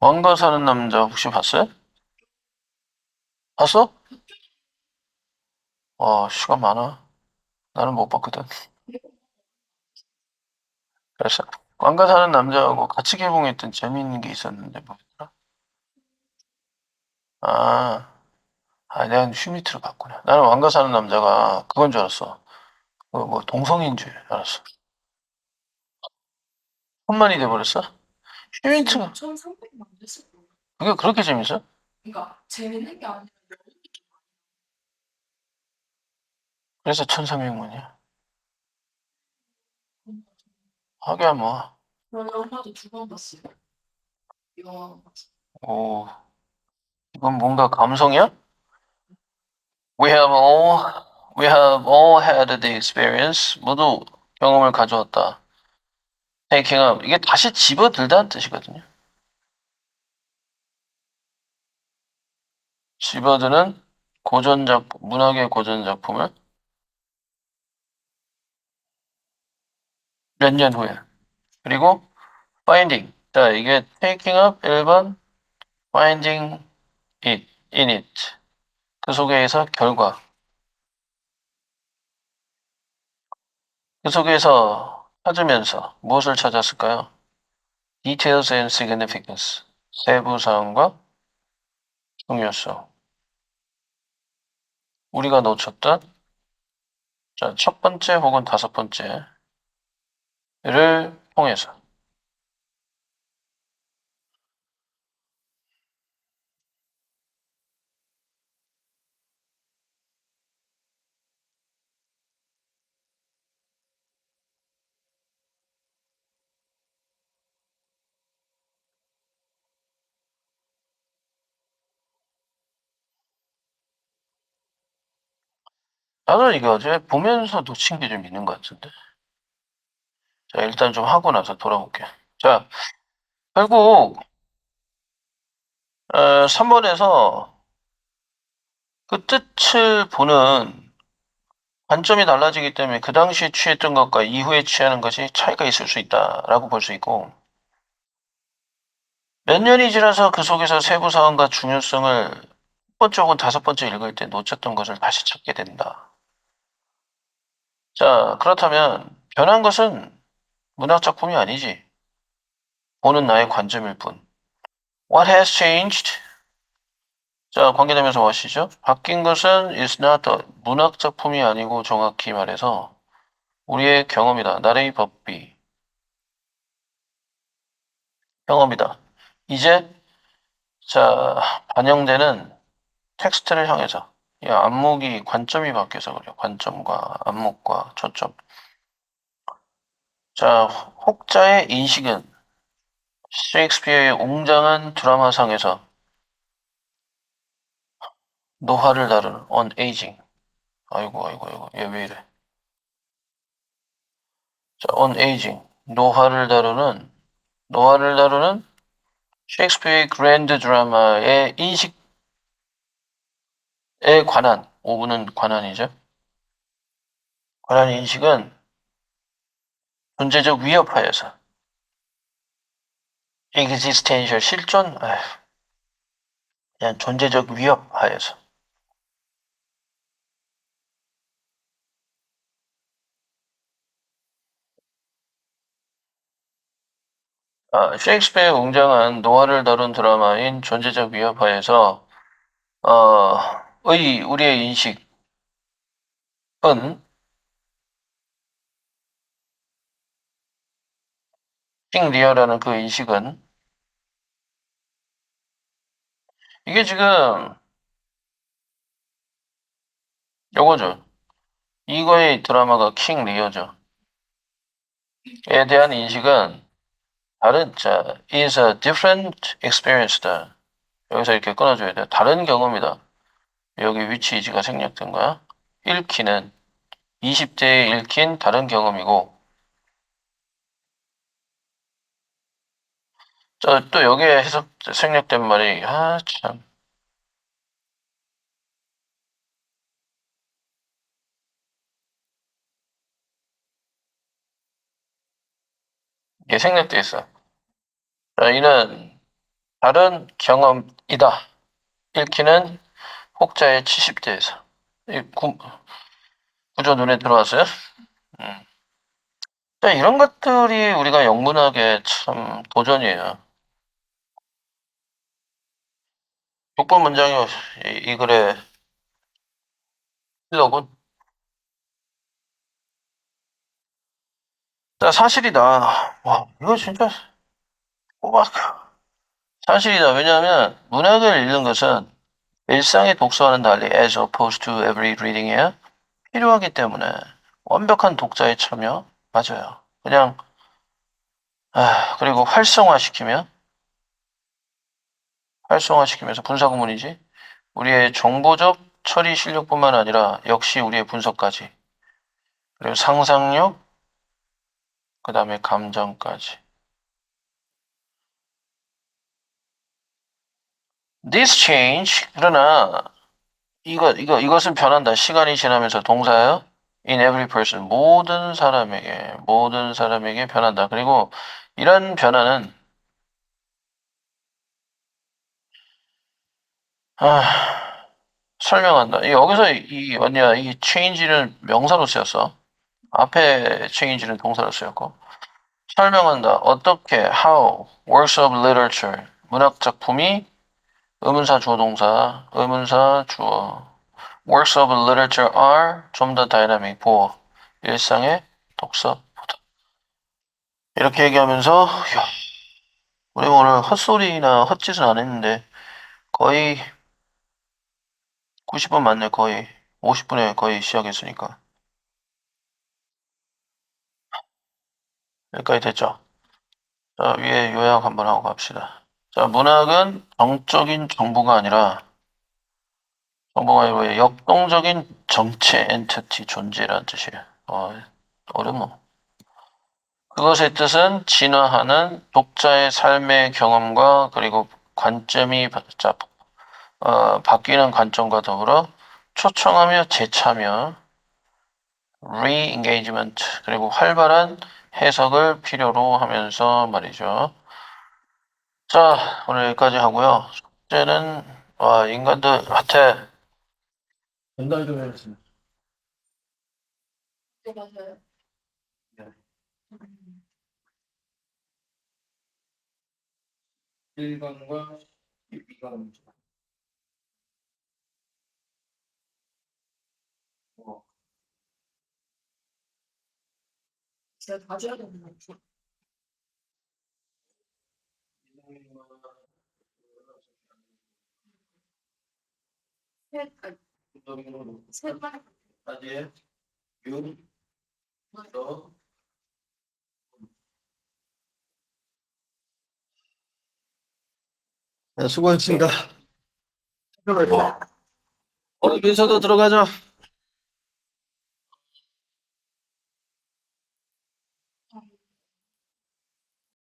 왕가 사는 남자 혹시 봤어요? 봤어? 시간 많아. 나는 못 봤거든. 그래서 왕가 사는 남자하고 같이 개봉했던 재미있는 게 있었는데 뭐였더라? 아, 내가 슈미트를 봤구나. 나는 왕가 사는 남자가 그건 줄 알았어. 뭐 동성인 줄 알았어. 혼만이 돼버렸어? 슈미트가 1,300만 됐을 거예요. 그게 그렇게 재밌어? 그러니까 재밌는 게 아니라 그래서 1300만이야. 하기야 뭐. 저 영화도 2번 봤어요. 영화 봤어. 오, 이건 뭔가 감성이야? We have all, we have all had the experience. 모두 경험을 가져왔다. taking up. 이게 다시 집어들다는 뜻이거든요. 집어드는 문학의 고전 작품을 몇 년 후에. 그리고 finding. 자, 이게 taking up 1번, finding it, in it. 그 속에서 결과. 그 속에서 찾으면서 무엇을 찾았을까요? Details and significance. 세부 사항과 중요성. 우리가 놓쳤던 자, 첫 번째 혹은 5번째를 통해서. 나는 이게 어제 보면서 놓친 게 좀 있는 것 같은데. 자, 일단 좀 하고 나서 돌아볼게. 자, 결국 3번에서 그 뜻을 보는 관점이 달라지기 때문에 그 당시에 취했던 것과 이후에 취하는 것이 차이가 있을 수 있다라고 볼 수 있고, 몇 년이 지나서 그 속에서 세부 사항과 중요성을 첫 번째 혹은 다섯 번째 읽을 때 놓쳤던 것을 다시 찾게 된다. 자, 그렇다면 변한 것은 문학 작품이 아니지. 보는 나의 관점일 뿐. What has changed? 자, 관계되면서 무엇이죠? 바뀐 것은 is not the 문학 작품이 아니고 정확히 말해서 우리의 경험이다. 나의 법비. 경험이다. 이제 자, 반영되는 텍스트를 향해서 이 안목이 관점이 바뀌어서 그래요. 관점과 안목과 초점. 자, 혹자의 인식은 셰익스피어의 웅장한 드라마상에서 노화를 다루는 on aging. 아이고 아이고 아이고 얘 왜 이래? 자, on aging. 노화를 다루는 셰익스피어의 그랜드 드라마의 인식에 관한 오분은 관한이죠. 관한 인식은 존재적 위협하에서 existential 실존, 그냥 존재적 위협하에서 셰익스피어의 웅장한 노화를 다룬 드라마인 존재적 위협하에서 우리의 인식은 킹리어라는 그 인식은 이게 지금 요거죠. 이거의 드라마가 킹리어죠. 에 대한 인식은 is a different experience다. 여기서 이렇게 끊어줘야 돼요. 다른 경험이다. 여기 위치 이지가 생략된 거야. 읽기는 20대에 읽힌 다른 경험이고, 또 여기에 해석 생략된 말이, 참. 이게 생략돼 있어. 자, 이는 다른 경험이다. 읽기는 혹자의 70대에서. 이 구조 눈에 들어왔어요? 음. 자, 이런 것들이 우리가 영문학의 참 도전이에요. 6번 문장이 이 글의 필러군. 자, 사실이다. 와, 이거 진짜 꼬박. 사실이다. 왜냐하면 문학을 읽는 것은 일상의 독서와는 달리 as opposed to every reading이에요. 필요하기 때문에 완벽한 독자의 참여 맞아요. 그냥 그리고 활성화시키면서 분사구문이지. 우리의 정보적 처리 실력뿐만 아니라 역시 우리의 분석까지 그리고 상상력 그 다음에 감정까지. This change 그러나 이것은 변한다. 시간이 지나면서 동사예요. In every person 모든 사람에게 변한다. 그리고 이런 변화는 설명한다. 여기서 이 change는 명사로 쓰였어. 앞에 change는 동사로 쓰였고 설명한다. 어떻게 how works of literature 문학 작품이 의문사 주어 동사 의문사 주어 works of literature are 좀 더 다이나믹 보어 일상의 독서 이렇게 얘기하면서 우리 오늘 헛소리나 헛짓은 안 했는데 거의 90분 맞네 거의 50분에 거의 시작했으니까 여기까지 됐죠. 자 위에 요약 한번 하고 갑시다. 자 문학은 정적인 정보가 아니라 뭐가 이거 역동적인 정체 엔티티 존재라는 뜻이에요. 어려워. 그것의 뜻은 진화하는 독자의 삶의 경험과 그리고 관점이 바뀌는 관점과 더불어 초청하며 재참여, re-engagement, 그리고 활발한 해석을 필요로 하면서 말이죠. 자, 오늘 여기까지 하고요. 숙제는 인간들한테 전달 좀 해주세요. 네, 맞아요. 네. 음. 1번과 2번. 제가 가져야 되는 거 같아요. 셋, 아니, 셋만 아재, 윤, 너. 네, 수고했습니다. 민서도 들어가자.